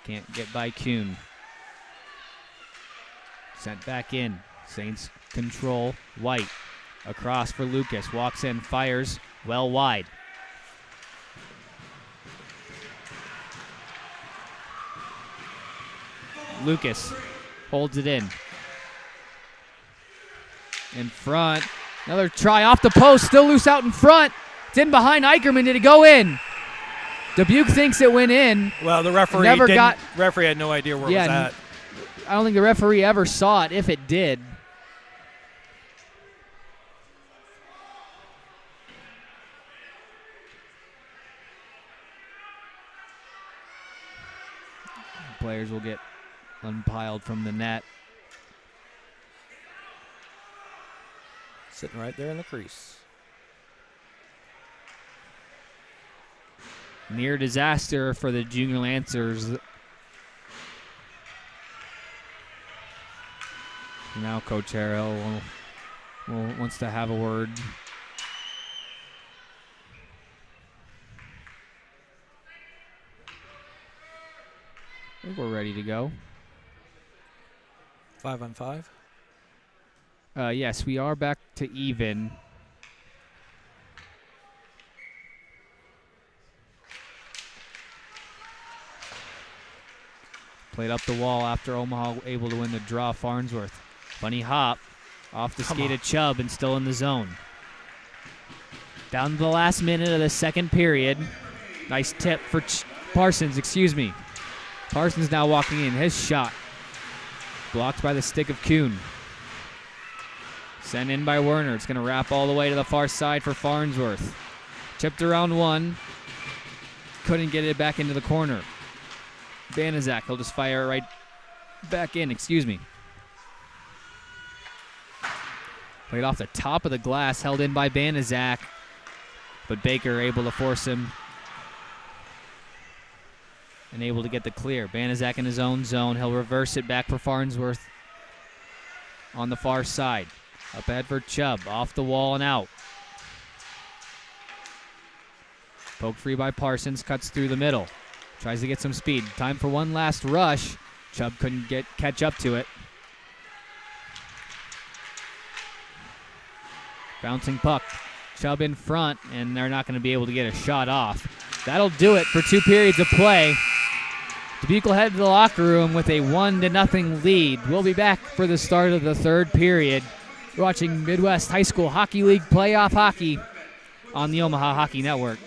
[SPEAKER 3] Can't get by Kuhn. Sent back in. Saints control. White across for Lucas. Walks in, fires well wide. Lucas holds it in. In front. Another try off the post. Still loose out in front. It's in behind Eicherman. Did it go in? Dubuque thinks it went in.
[SPEAKER 1] Well, the referee referee had no idea where it was at.
[SPEAKER 3] I don't think the referee ever saw it, if it did. Players will get unpiled from the net.
[SPEAKER 1] Sitting right there in the crease.
[SPEAKER 3] Near disaster for the Junior Lancers. Now Coach Harrell wants to have a word. I think we're ready to go.
[SPEAKER 1] 5-on-5.
[SPEAKER 3] Yes, we are back to even. Played up the wall after Omaha able to win the draw. Farnsworth. Funny hop. Off the skate of Chubb and still in the zone. Down to the last minute of the second period. Nice tip for Parsons, Parsons now walking in. His shot. Blocked by the stick of Kuhn. Sent in by Werner. It's going to wrap all the way to the far side for Farnsworth. Chipped around one. Couldn't get it back into the corner. Banaszak, he'll just fire it right back in, Played off the top of the glass, held in by Banaszak, but Baker able to force him and able to get the clear. Banaszak in his own zone. He'll reverse it back for Farnsworth on the far side. Up ahead for Chubb, off the wall and out. Poked free by Parsons, cuts through the middle. Tries to get some speed. Time for one last rush. Chubb couldn't catch up to it. Bouncing puck. Chubb in front, and they're not going to be able to get a shot off. That'll do it for 2 periods of play. Dubuque will head to the locker room with a 1-0 lead. We'll be back for the start of the third period. You're watching Midwest High School Hockey League playoff hockey on the Omaha Hockey Network.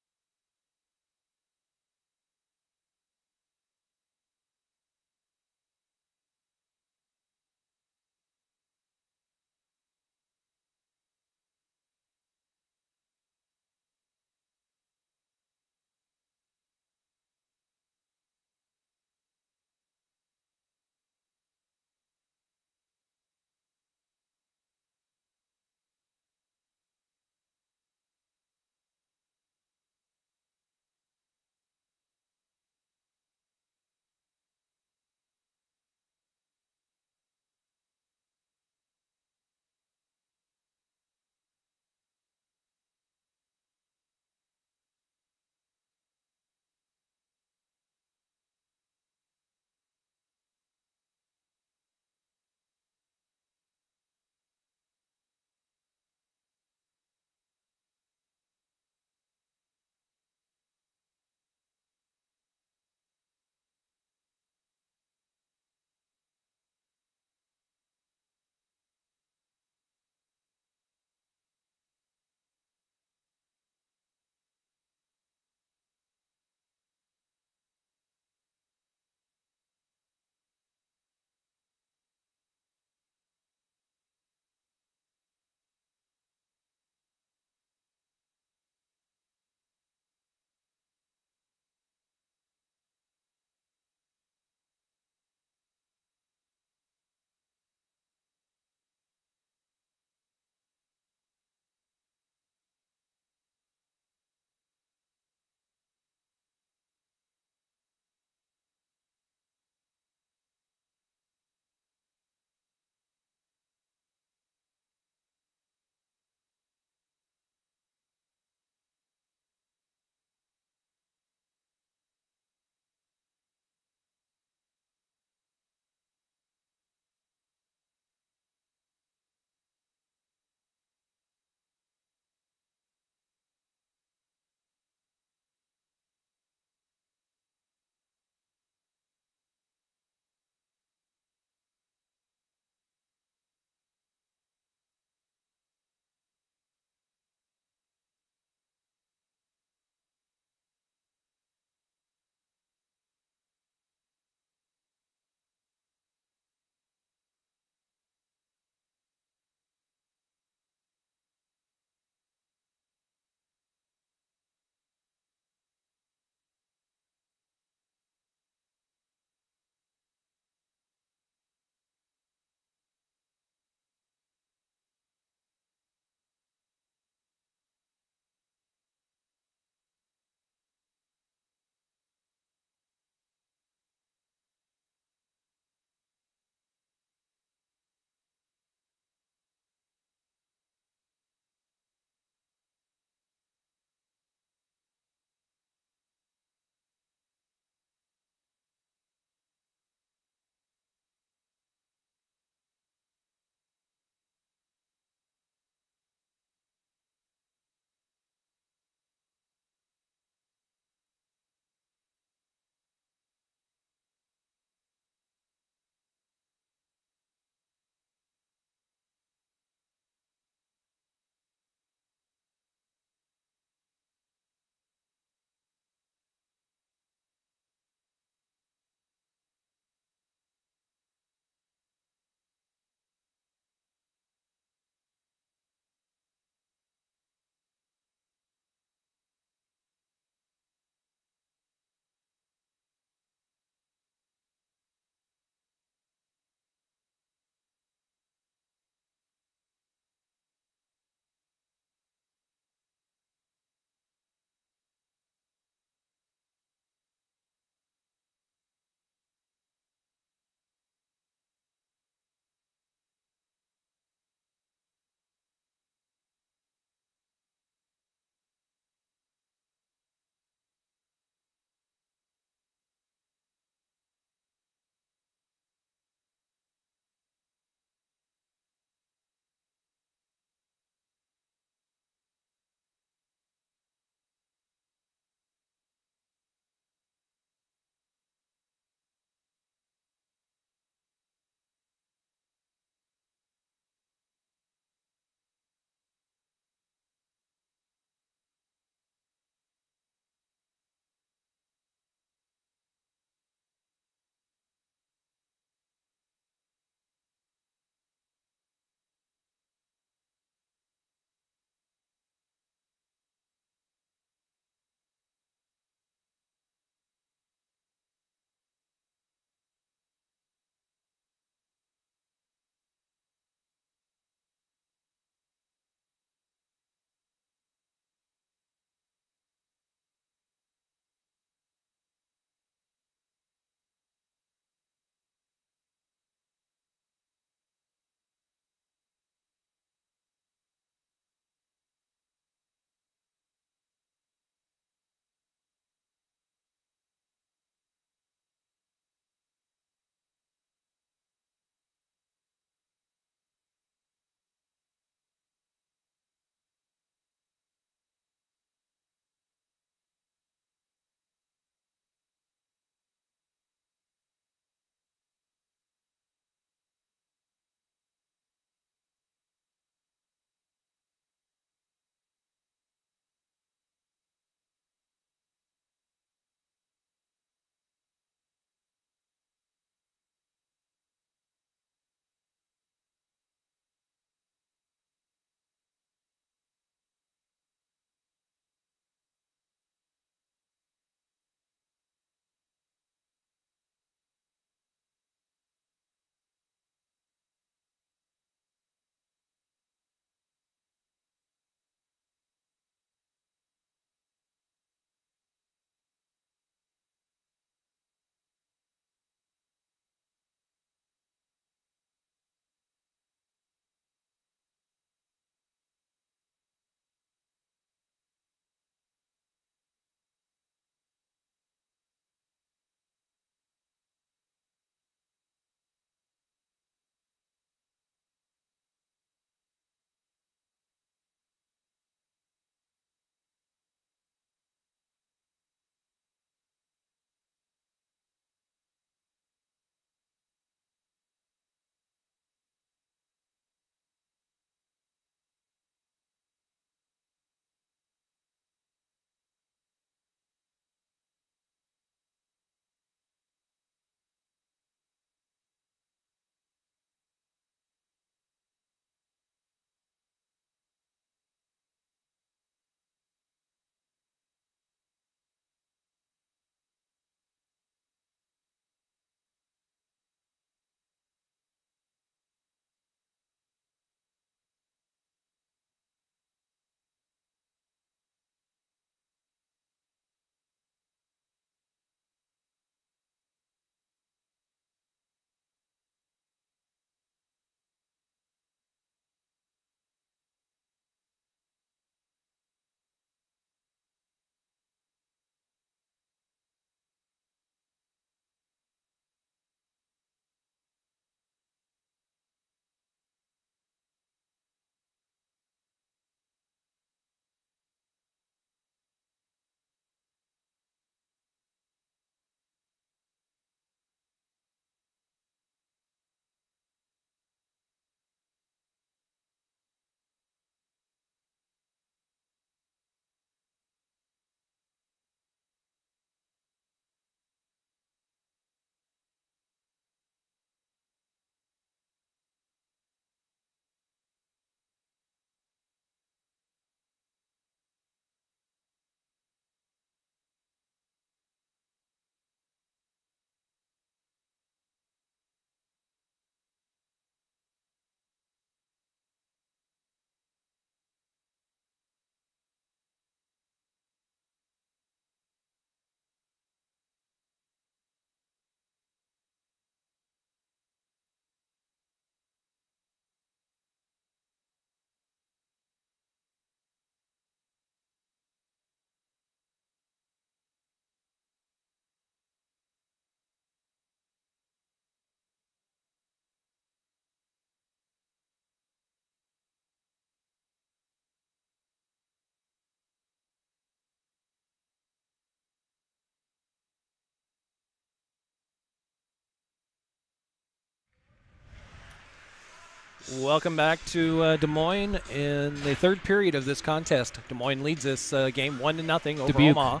[SPEAKER 1] Welcome back to Des Moines in the third period of this contest. Des Moines leads this game 1-0 over
[SPEAKER 2] Dubuque.
[SPEAKER 1] Omaha.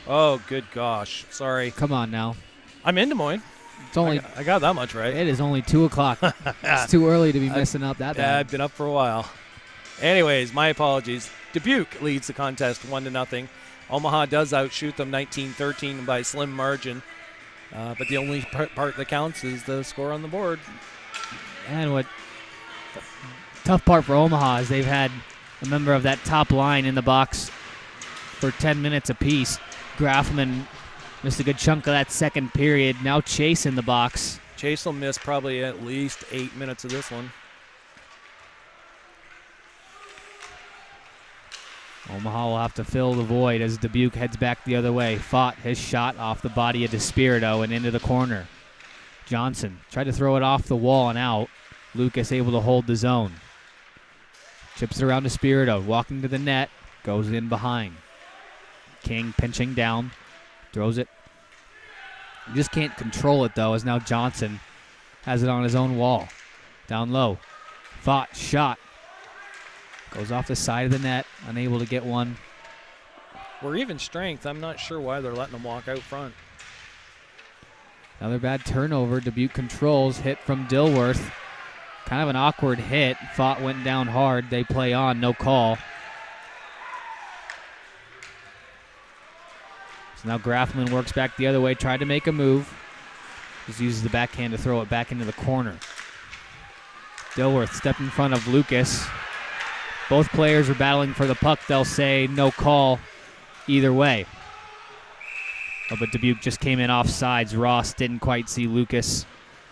[SPEAKER 1] Oh, good gosh. Sorry.
[SPEAKER 2] Come on now.
[SPEAKER 1] I'm in Des Moines.
[SPEAKER 2] It's only
[SPEAKER 1] I got that much right.
[SPEAKER 2] It is only 2 o'clock. It's too early to be messing up that
[SPEAKER 1] Yeah,
[SPEAKER 2] bad.
[SPEAKER 1] I've been up for a while. Anyways, my apologies. Dubuque leads the contest 1-0. Omaha does outshoot them 19-13 by a slim margin. But the only part that counts is the score on the board.
[SPEAKER 3] And what tough part for Omaha is they've had a member of that top line in the box for 10 minutes apiece. Grafman missed a good chunk of that second period. Now Chase in the box.
[SPEAKER 1] Chase will miss probably at least 8 minutes of this one.
[SPEAKER 3] Omaha will have to fill the void as Dubuque heads back the other way. Fought his shot off the body of Despirito and into the corner. Johnson tried to throw it off the wall and out. Lucas able to hold the zone. Chips it around Despirito, walking to the net, goes in behind. King pinching down, throws it. You just can't control it though, as now Johnson has it on his own wall. Down low. Fought, shot. Goes off the side of the net, unable to get one.
[SPEAKER 1] We're even strength. I'm not sure why they're letting them walk out front.
[SPEAKER 3] Another bad turnover. Dubuque controls. Hit from Dilworth. Kind of an awkward hit. Fought went down hard. They play on. No call. So now Grafman works back the other way. Tried to make a move. Just uses the backhand to throw it back into the corner. Dilworth stepped in front of Lucas. Both players are battling for the puck. They'll say no call either way. But Dubuque just came in off sides. Ross didn't quite see Lucas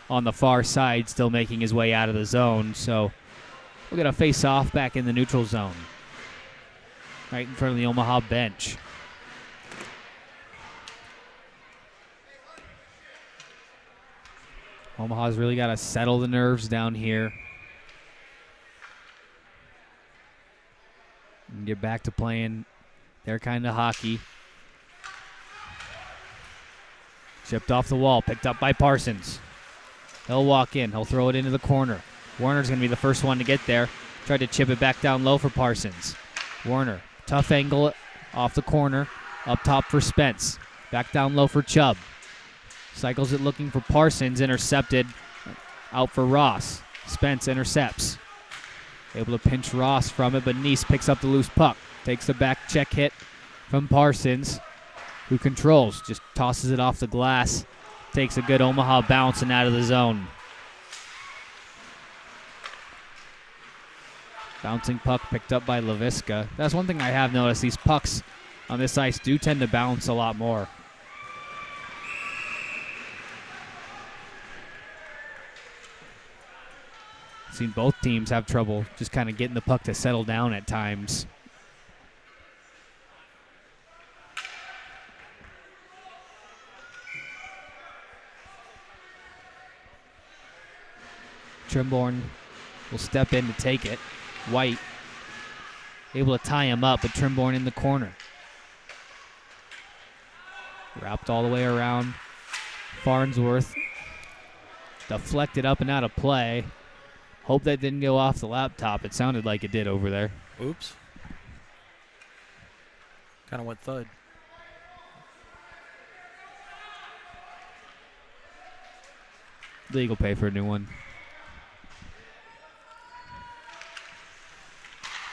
[SPEAKER 3] on the far side, still making his way out of the zone. So we'll get a face-off back in the neutral zone, right in front of the Omaha bench. Omaha's really got to settle the nerves down here and get back to playing their kind of hockey. Chipped off the wall, picked up by Parsons. He'll walk in, he'll throw it into the corner. Warner's going to be the first one to get there. Tried to chip it back down low for Parsons. Warner, tough angle off the corner, up top for Spence. Back down low for Chubb. Cycles it looking for Parsons, intercepted, out for Ross. Spence intercepts. Able to pinch Ross from it, but Neese picks up the loose puck. Takes the back check hit from Parsons, who controls, just tosses it off the glass. Takes a good Omaha bounce and out of the zone. Bouncing puck picked up by Laviska. That's one thing I have noticed. These pucks on this ice do tend to bounce a lot more. Seen both teams have trouble just kind of getting the puck to settle down at times. Trimborn will step in to take it. White able to tie him up, but Trimborn in the corner. Wrapped all the way around. Farnsworth deflected up and out of play. Hope that didn't go off the laptop. It sounded like it did over there.
[SPEAKER 1] Oops. Kind of went thud.
[SPEAKER 3] League will pay for a new one.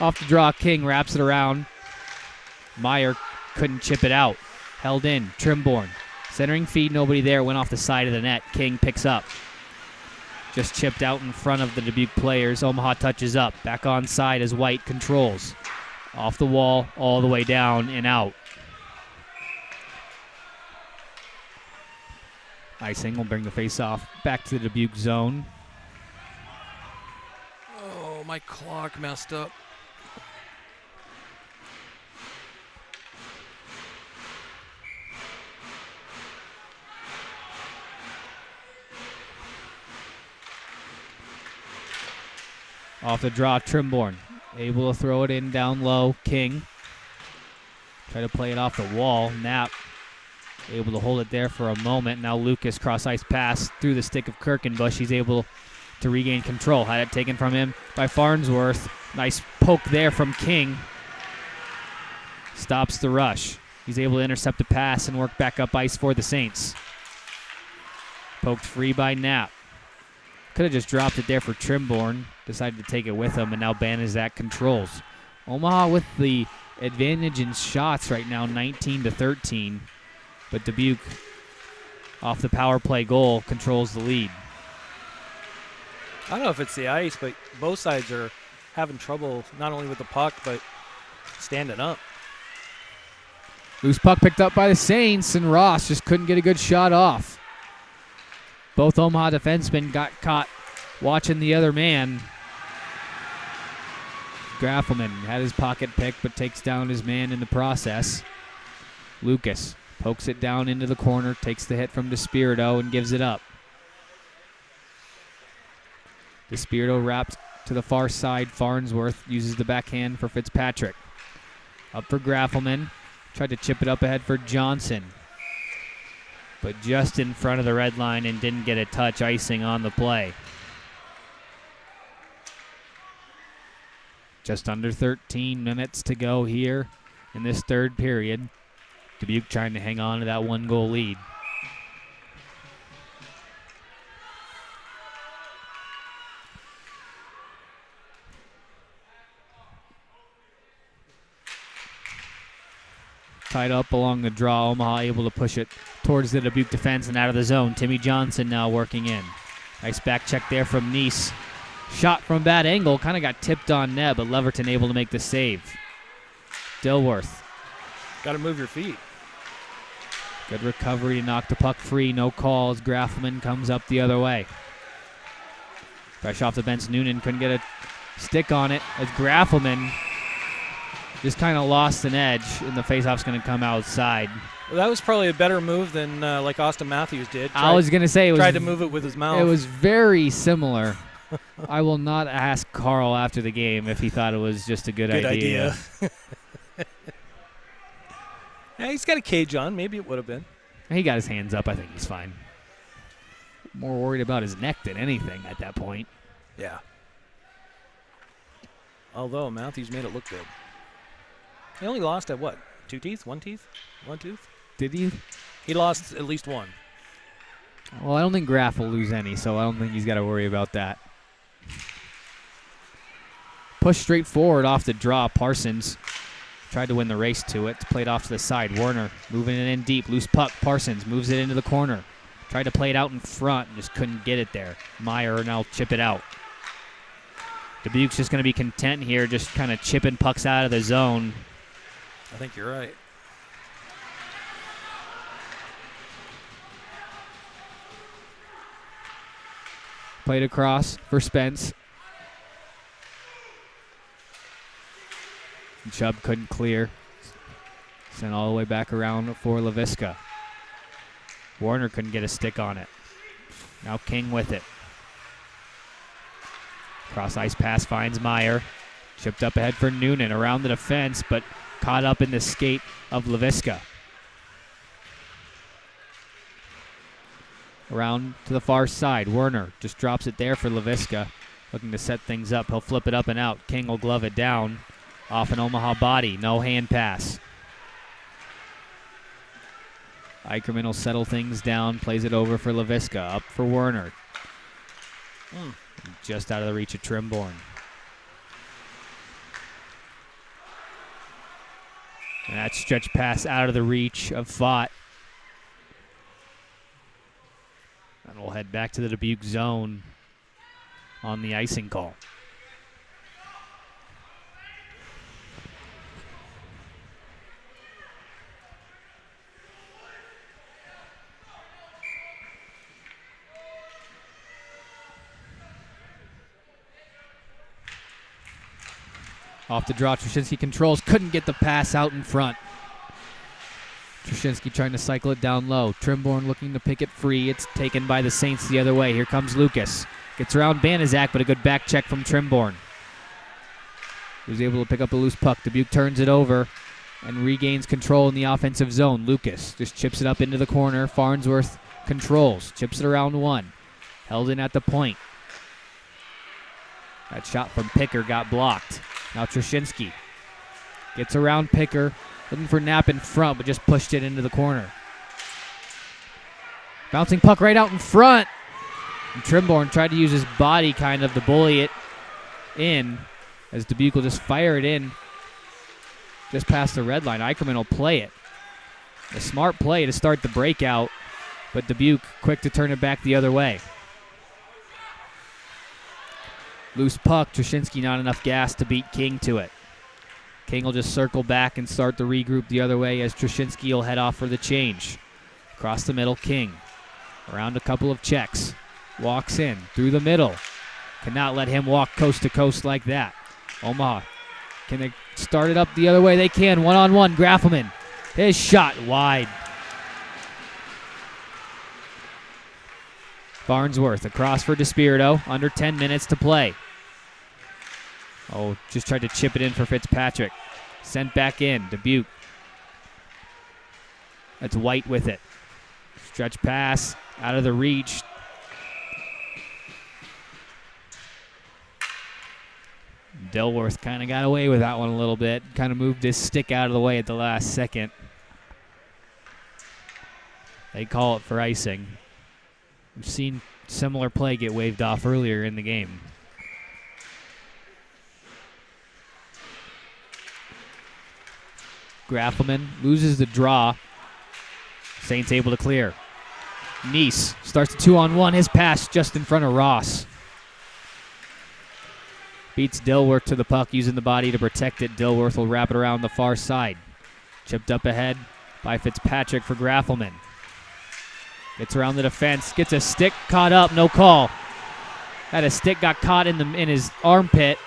[SPEAKER 3] Off the draw, King wraps it around. Meyer couldn't chip it out. Held in, Trimborn. Centering feed, nobody there, went off the side of the net. King picks up. Just chipped out in front of the Dubuque players. Omaha touches up. Back on side as White controls. Off the wall, all the way down and out. Icing will bring the face-off back to the Dubuque zone.
[SPEAKER 1] Oh, my clock messed up.
[SPEAKER 3] Off the draw, Trimborn. Able to throw it in down low. King. Try to play it off the wall. Knapp able to hold it there for a moment. Now Lucas cross-ice pass through the stick of Kirkenbush. He's able to regain control. Had it taken from him by Farnsworth. Nice poke there from King. Stops the rush. He's able to intercept a pass and work back up ice for the Saints. Poked free by Knapp. Could have just dropped it there for Trimborn. Decided to take it with him, and now Banaszak controls. Omaha with the advantage in shots right now, 19-13. But Dubuque, off the power play goal, controls the lead.
[SPEAKER 1] I don't know if it's the ice, but both sides are having trouble not only with the puck, but standing up.
[SPEAKER 2] Loose puck picked up by the Saints, and Ross just couldn't get a good shot off. Both Omaha defensemen got caught watching the other man. Graffelman had his pocket picked, but takes down his man in the process. Lucas pokes it down into the corner, takes the hit from DeSpirito, and gives it up. DeSpirito wrapped to the far side. Farnsworth uses the backhand for Fitzpatrick. Up for Graffelman. Tried to chip it up ahead for Johnson, but just in front of the red line and didn't get a touch, icing on the play. Just under 13 minutes to go here in this third period. Dubuque trying to hang on to that 1-goal lead. Tied up along the draw. Omaha able to push it towards the Dubuque defense and out of the zone. Timmy Johnson now working in. Nice back check there from Neese. Shot from bad angle. Kind of got tipped on net, but Leverton able to make the save. Dilworth.
[SPEAKER 1] Got to move your feet.
[SPEAKER 3] Good recovery to knock the puck free. No calls. Graffelman comes up the other way. Fresh off the bench, Noonan couldn't get a stick on it as Graffelman just kind of lost an edge, and the faceoff's going to come outside.
[SPEAKER 1] Well, that was probably a better move than like Austin Matthews did.
[SPEAKER 3] I was going to say
[SPEAKER 1] tried to move it with his mouth.
[SPEAKER 2] It was very similar. I will not ask Carl after the game if he thought it was just a good idea.
[SPEAKER 1] Yeah, he's got a cage on. Maybe it would have been.
[SPEAKER 3] He got his hands up. I think he's fine. More worried about his neck than anything at that point.
[SPEAKER 1] Yeah. Although Matthews made it look good. He only lost at what? 2 teeth? 1 teeth? 1 tooth?
[SPEAKER 2] Did he?
[SPEAKER 1] He lost at least one.
[SPEAKER 2] Well, I don't think Graff will lose any, so I don't think he's got to worry about that. Push straight forward off the draw. Parsons tried to win the race to it. It's played off to the side. Werner moving it in deep. Loose puck. Parsons moves it into the corner. Tried to play it out in front and just couldn't get it there. Meyer now chip it out. Dubuque's just going to be content here, just kind of chipping pucks out of the zone.
[SPEAKER 1] I think you're right.
[SPEAKER 2] Played across for Spence.
[SPEAKER 3] And Chubb couldn't clear. Sent all the way back around for LaVisca. Warner couldn't get a stick on it. Now King with it. Cross ice pass finds Meyer. Chipped up ahead for Noonan around the defense, but caught up in the skate of LaVisca. Around to the far side. Werner just drops it there for LaVisca. Looking to set things up. He'll flip it up and out. King will glove it down. Off an Omaha body. No hand pass. Eicherman will settle things down. Plays it over for LaVisca. Up for Werner. Just out of the reach of Trimborn. And that stretch pass out of the reach of Fott. And we'll head back to the Dubuque zone on the icing call.
[SPEAKER 2] Off the draw, Trushinsky controls, couldn't get the pass out in front. Trushinsky trying to cycle it down low. Trimborn looking to pick it free. It's taken by the Saints the other way. Here comes Lucas. Gets around Banaszak, but a good back check from Trimborn. He was able to pick up a loose puck. Dubuque turns it over and regains control in the offensive zone. Lucas just chips it up into the corner. Farnsworth controls. Chips it around one. Held in at the point.
[SPEAKER 3] That shot from Picker got blocked. Now Trushinsky gets around Picker, looking for Knapp in front, but just pushed it into the corner. Bouncing puck right out in front. And Trimborn tried to use his body kind of to bully it in, as Dubuque will just fire it in just past the red line. Eicherman will play it. A smart play to start the breakout, but Dubuque quick to turn it back the other way. Loose puck, Trushinsky not enough gas to beat King to it. King will just circle back and start the regroup the other way as Trushinsky will head off for the change. Across the middle, King. Around a couple of checks. Walks in through the middle. Cannot let him walk coast to coast like that. Omaha, can they start it up the other way? They can. One-on-one, Graffelman. His shot wide. Farnsworth across for DeSpirito. Under 10 minutes to play. Oh, just tried to chip it in for Fitzpatrick. Sent back in. Dubuque. That's White with it. Stretch pass out of the reach. Dilworth kind of got away with that one a little bit. Kind of moved his stick out of the way at the last second. They call it for icing. We've seen similar play get waved off earlier in the game. Graffelman loses the draw. Saints able to clear. Neese starts a 2-on-1. His pass just in front of Ross. Beats Dilworth to the puck, using the body to protect it. Dilworth will wrap it around the far side. Chipped up ahead by Fitzpatrick for Graffelman. Gets around the defense, gets a stick caught up, no call. Had a stick got caught in his armpit.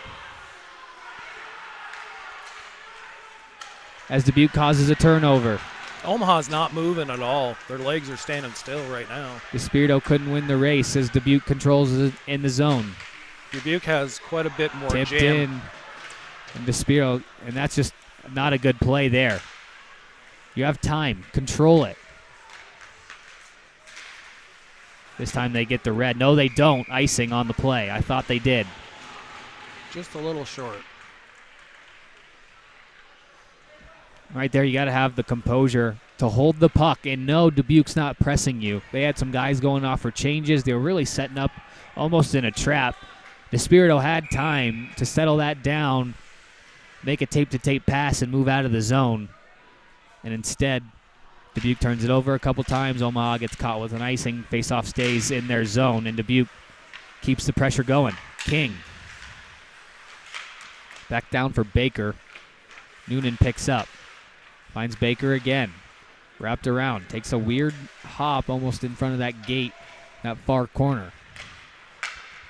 [SPEAKER 3] As Dubuque causes a turnover.
[SPEAKER 1] Omaha's not moving at all. Their legs are standing still right now.
[SPEAKER 3] DeSpirito couldn't win the race as Dubuque controls it in the zone.
[SPEAKER 1] Dubuque has quite a bit more
[SPEAKER 3] Tipped
[SPEAKER 1] jam.
[SPEAKER 3] in, and DeSpirito, and that's just not a good play there. You have time. Control it. This time they get the red. No, they don't. Icing on the play. I thought they did.
[SPEAKER 1] Just a little short.
[SPEAKER 3] Right there, you got to have the composure to hold the puck. And no, Dubuque's not pressing you. They had some guys going off for changes. They were really setting up almost in a trap. DeSpirito had time to settle that down, make a tape-to-tape pass, and move out of the zone. And instead, Dubuque turns it over a couple times. Omaha gets caught with an icing. Faceoff stays in their zone, and Dubuque keeps the pressure going. King. Back down for Baker. Noonan picks up. Finds Baker again. Wrapped around. Takes a weird hop almost in front of that gate, that far corner.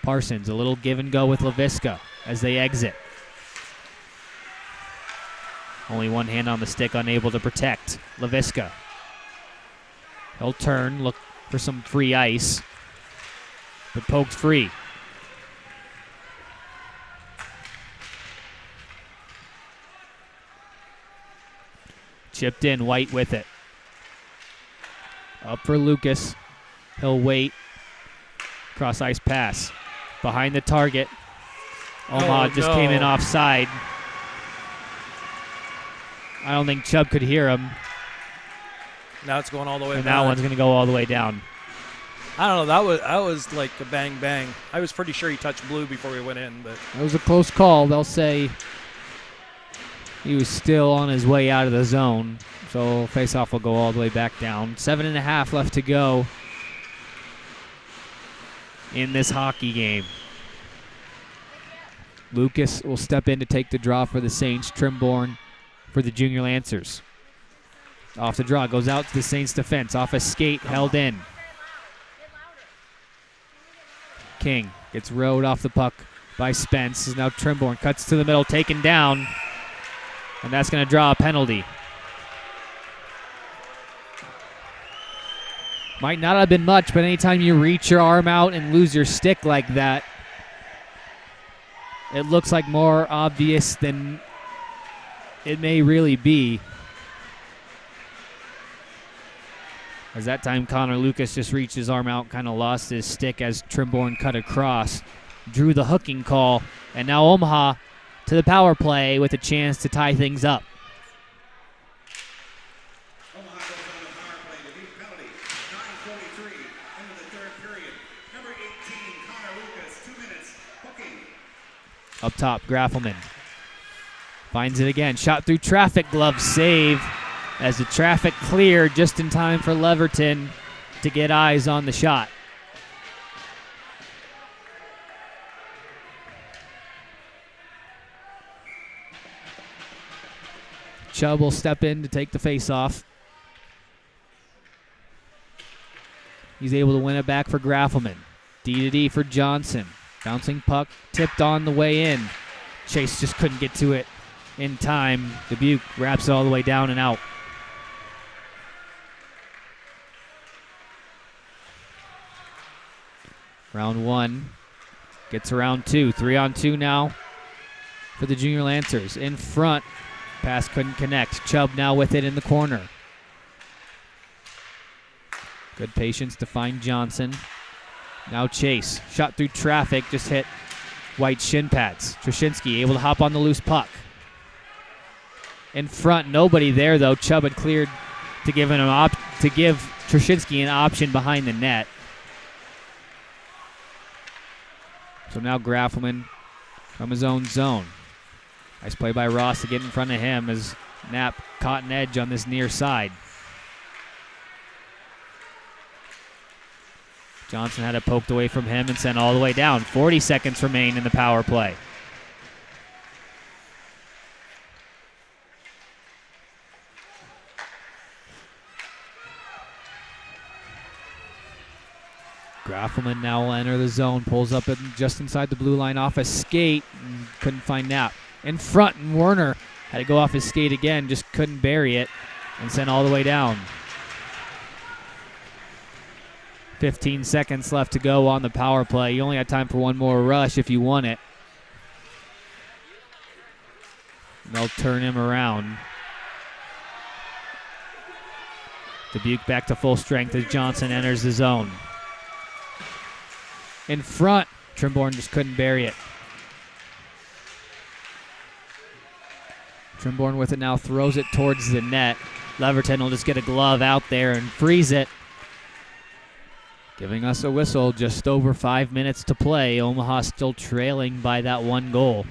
[SPEAKER 3] Parsons, a little give and go with LaVisca as they exit. Only one hand on the stick, unable to protect. LaVisca. He'll turn, look for some free ice, but poked free. Chipped in, White with it. Up for Lucas. He'll wait. Cross ice pass. Behind the target. Omaha just came in offside. I don't think Chubb could hear him.
[SPEAKER 1] Now it's going all the way
[SPEAKER 3] and
[SPEAKER 1] back.
[SPEAKER 3] that one's going to go all the way down.
[SPEAKER 1] I don't know. That was like a bang bang. I was pretty sure he touched blue before he went in, but
[SPEAKER 3] It was a close call. They'll say he was still on his way out of the zone. So faceoff will go all the way back down. 7.5 left to go in this hockey game. Lucas will step in to take the draw for the Saints. Trimborn for the Junior Lancers. Off the draw, goes out to the Saints defense. Off a skate, held in. King gets rode off the puck by Spence. Is now Trimborn, cuts to the middle, taken down. And that's going to draw a penalty. Might not have been much, but anytime you reach your arm out and lose your stick like that, it looks like more obvious than it may really be. As that time, Connor Lucas just reached his arm out, kind of lost his stick as Trimborn cut across. drew the hooking call, and now Omaha to the power play with a chance to tie things up.
[SPEAKER 4] Omaha goes on the power play. Dubuque penalty. 9:43 into the third period. Number 18, Connor Lucas, 2 minutes. Hooking.
[SPEAKER 3] Up top, Graffelman finds it again. Shot through traffic, glove save as the traffic cleared just in time for Leverton to get eyes on the shot. Chubb will step in to take the face-off. He's able to win it back for Graffelman. D-to-D for Johnson. Bouncing puck, tipped on the way in. Chase just couldn't get to it in time. Dubuque wraps it all the way down and out. Round one gets around two. 3-on-2 now for the Junior Lancers. In front, pass couldn't connect. Chubb now with it in the corner. Good patience to find Johnson. Now Chase, shot through traffic, just hit White's shin pads. Trushinsky able to hop on the loose puck. In front, nobody there though. Chubb had cleared to give Trushinsky an option behind the net. So now Graffelman from his own zone. Nice play by Ross to get in front of him as Knapp caught an edge on this near side. Johnson had it poked away from him and sent all the way down. 40 seconds remain in the power play. Graffelman now will enter the zone, pulls up just inside the blue line off a skate, and couldn't find Knapp. In front, and Werner had to go off his skate again, just couldn't bury it, and sent all the way down. 15 seconds left to go on the power play. You only have time for one more rush if you want it. They'll turn him around. Dubuque back to full strength as Johnson enters the zone. In front, Trimborn just couldn't bury it. Trimborn with it now, throws it towards the net. Leverton will just get a glove out there and freeze it. Giving us a whistle, just over 5 minutes to play. Omaha still trailing by that one goal.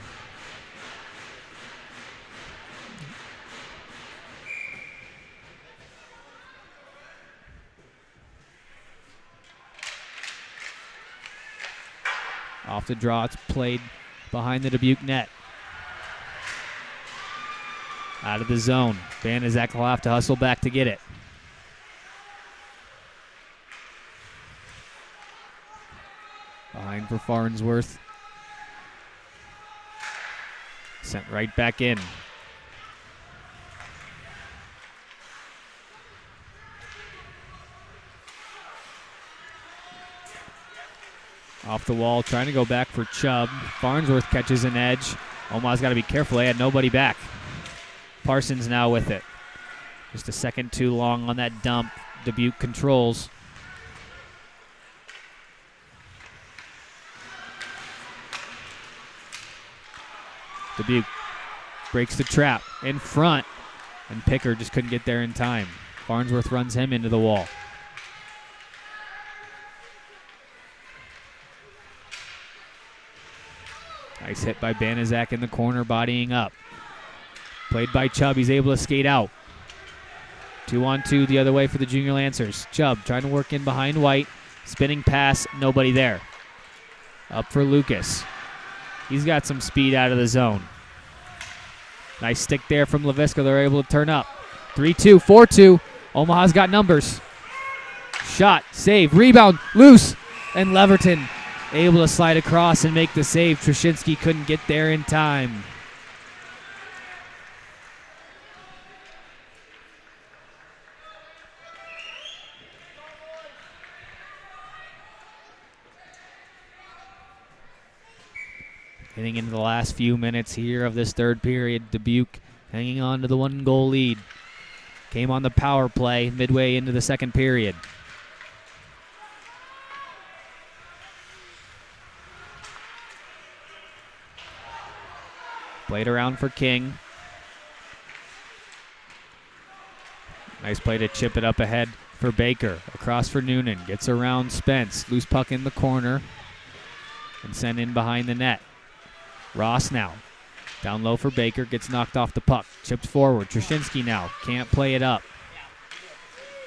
[SPEAKER 3] Off the draw, it's played behind the Dubuque net. Out of the zone. Van Izak will have to hustle back to get it. Behind for Farnsworth. Sent right back in. Off the wall, trying to go back for Chubb. Farnsworth catches an edge. Omaha's got to be careful. They had nobody back. Parsons now with it. Just a second too long on that dump. Dubuque controls. Dubuque breaks the trap in front, and Picker just couldn't get there in time. Farnsworth runs him into the wall. Nice hit by Banizak in the corner, bodying up. Played by Chubb. He's able to skate out. 2-on-2 the other way for the Junior Lancers. Chubb trying to work in behind White. Spinning pass, nobody there. Up for Lucas. He's got some speed out of the zone. Nice stick there from Leviska. They're able to turn up. 3-2, 4-2. Omaha's got numbers. Shot, save, rebound, loose. And Leverton able to slide across and make the save. Trushinsky couldn't get there in time. Getting into the last few minutes here of this third period, Dubuque hanging on to the 1-goal lead. Came on the power play midway into the second period. Played around for King. Nice play to chip it up ahead for Baker. Across for Noonan. Gets around Spence. Loose puck in the corner. And sent in behind the net. Ross now. Down low for Baker. Gets knocked off the puck. Chipped forward. Trushinsky now. Can't play it up.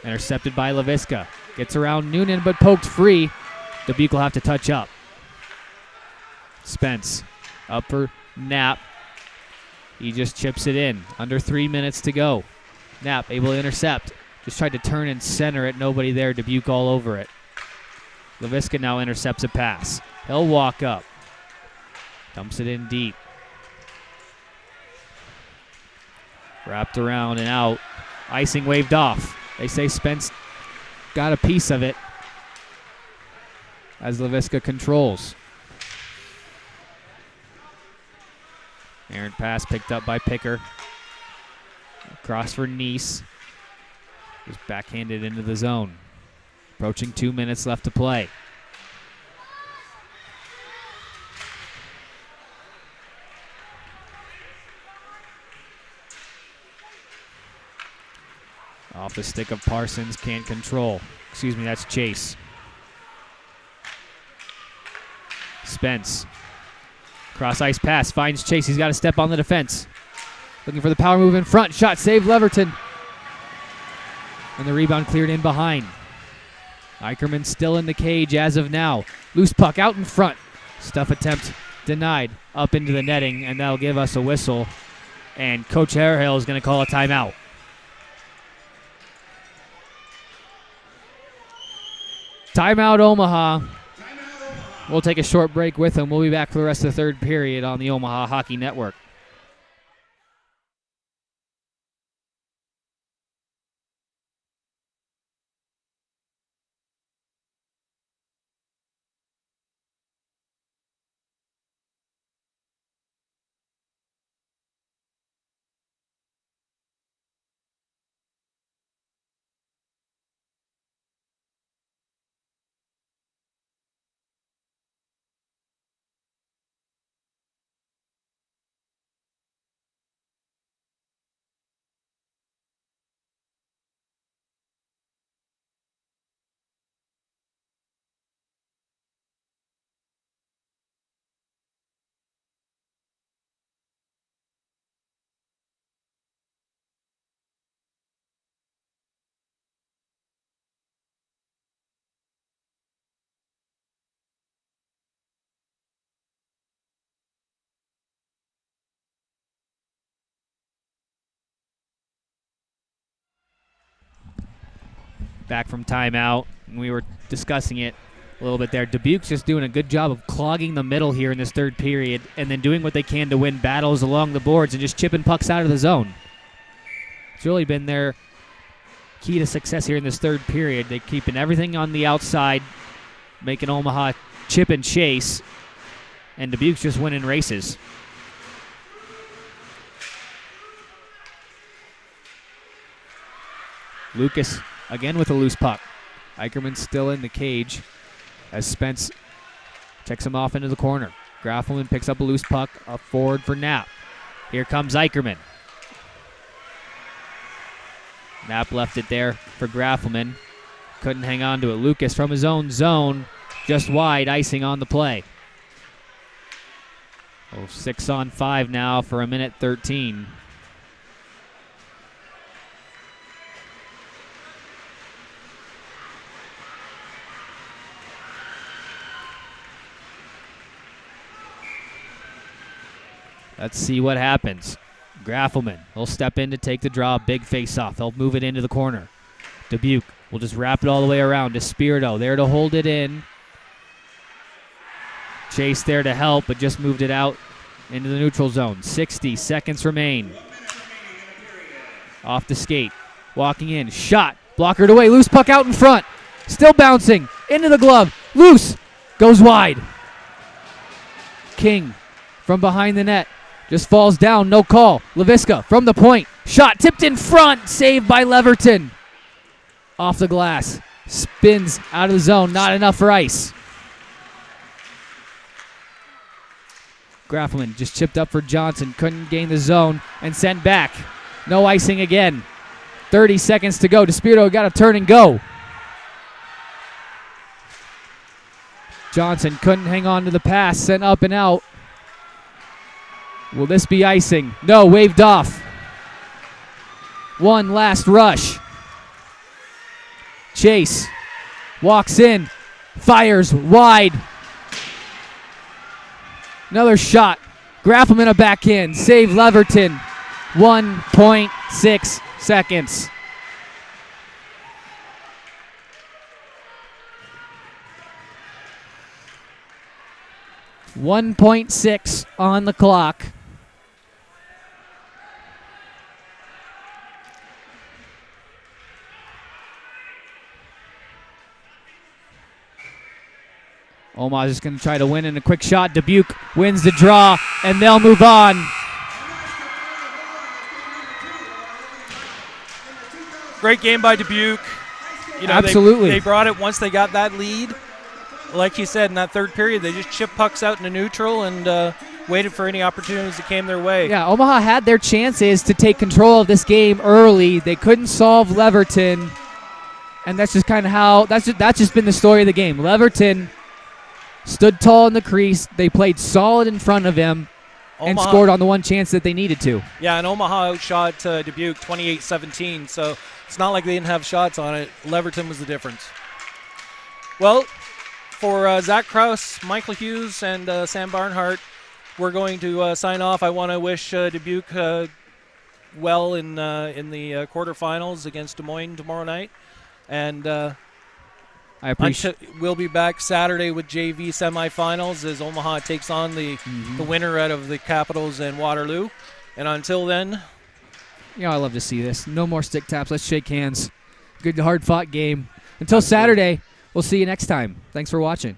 [SPEAKER 3] Intercepted by Laviska. Gets around Noonan but poked free. Dubuque will have to touch up. Spence up for Knapp. He just chips it in. Under 3 minutes to go. Knapp able to intercept. Just tried to turn and center it. Nobody there. Dubuque all over it. Laviska now intercepts a pass. He'll walk up. Dumps it in deep. Wrapped around and out. Icing waved off. They say Spence got a piece of it as Laviska controls. Errant pass picked up by Picker. Across for Neese. Just backhanded into the zone. Approaching 2 minutes left to play. Off the stick of Parsons, can't control. Excuse me, that's Chase. Spence. Cross ice pass, finds Chase. He's got to step on the defense. Looking for the power move in front. Shot saved Leverton. And the rebound cleared in behind. Eicherman still in the cage as of now. Loose puck out in front. Stuff attempt denied. Up into the netting, and that'll give us a whistle. And Coach Harehill is going to call a timeout. Timeout Omaha. We'll take a short break with them. We'll be back for the rest of the third period on the Omaha Hockey Network. Back from timeout. We were discussing it a little bit there. Dubuque's just doing a good job of clogging the middle here in this third period and then doing what they can to win battles along the boards and just chipping pucks out of the zone. It's really been their key to success here in this third period. They're keeping everything on the outside, making Omaha chip and chase, and Dubuque's just winning races. Lucas again with a loose puck. Eicherman still in the cage as Spence checks him off into the corner. Graffelman picks up a loose puck up forward for Knapp. Here comes Eicherman. Knapp left it there for Graffelman. Couldn't hang on to it. Lucas from his own zone, just wide, icing on the play. 6-on-5 now for 1:13. Let's see what happens. Graffelman, he'll step in to take the draw. Big face-off. He'll move it into the corner. Dubuque will just wrap it all the way around to Spirito. There to hold it in. Chase there to help, but just moved it out into the neutral zone. 60 seconds remain. Off the skate. Walking in. Shot. Blockered away. Loose puck out in front. Still bouncing. Into the glove. Loose. Goes wide. King from behind the net. Just falls down, no call. Laviska from the point. Shot tipped in front. Saved by Leverton. Off the glass. Spins out of the zone. Not enough for ice.
[SPEAKER 2] Graffelman just chipped up for Johnson. Couldn't gain the zone and sent back. No icing again. 30 seconds to go. Despirito got to turn and go. Johnson couldn't hang on to the pass. Sent up and out. Will this be icing? No, waved off. One last rush. Chase walks in. Fires wide. Another shot. Graffelman a back in. Save Leverton. 1.6 seconds. .6 on the clock. Omaha's just going to try to win in a quick shot. Dubuque wins the draw, and they'll move on.
[SPEAKER 1] Great game by Dubuque.
[SPEAKER 2] Absolutely.
[SPEAKER 1] They brought it once they got that lead. Like you said, in that third period, they just chipped pucks out into neutral and waited for any opportunities that came their way.
[SPEAKER 2] Yeah, Omaha had their chances to take control of this game early. They couldn't solve Leverton, and that's just kind of how that's just been the story of the game. Leverton stood tall in the crease. They played solid in front of him and scored on the one chance that they needed to.
[SPEAKER 1] Yeah, and Omaha outshot Dubuque 28-17, so it's not like they didn't have shots on it. Leverton was the difference. Well, for Zach Krause, Michael Hughes, and Sam Barnhart, we're going to sign off. I want to wish Dubuque well in the quarterfinals against Des Moines tomorrow night. And
[SPEAKER 2] I appreciate.
[SPEAKER 1] We'll be back Saturday with JV semifinals as Omaha takes on the winner out of the Capitals and Waterloo. And until then,
[SPEAKER 2] I love to see this. No more stick taps. Let's shake hands. Good, hard-fought game. Until Saturday, we'll see you next time. Thanks for watching.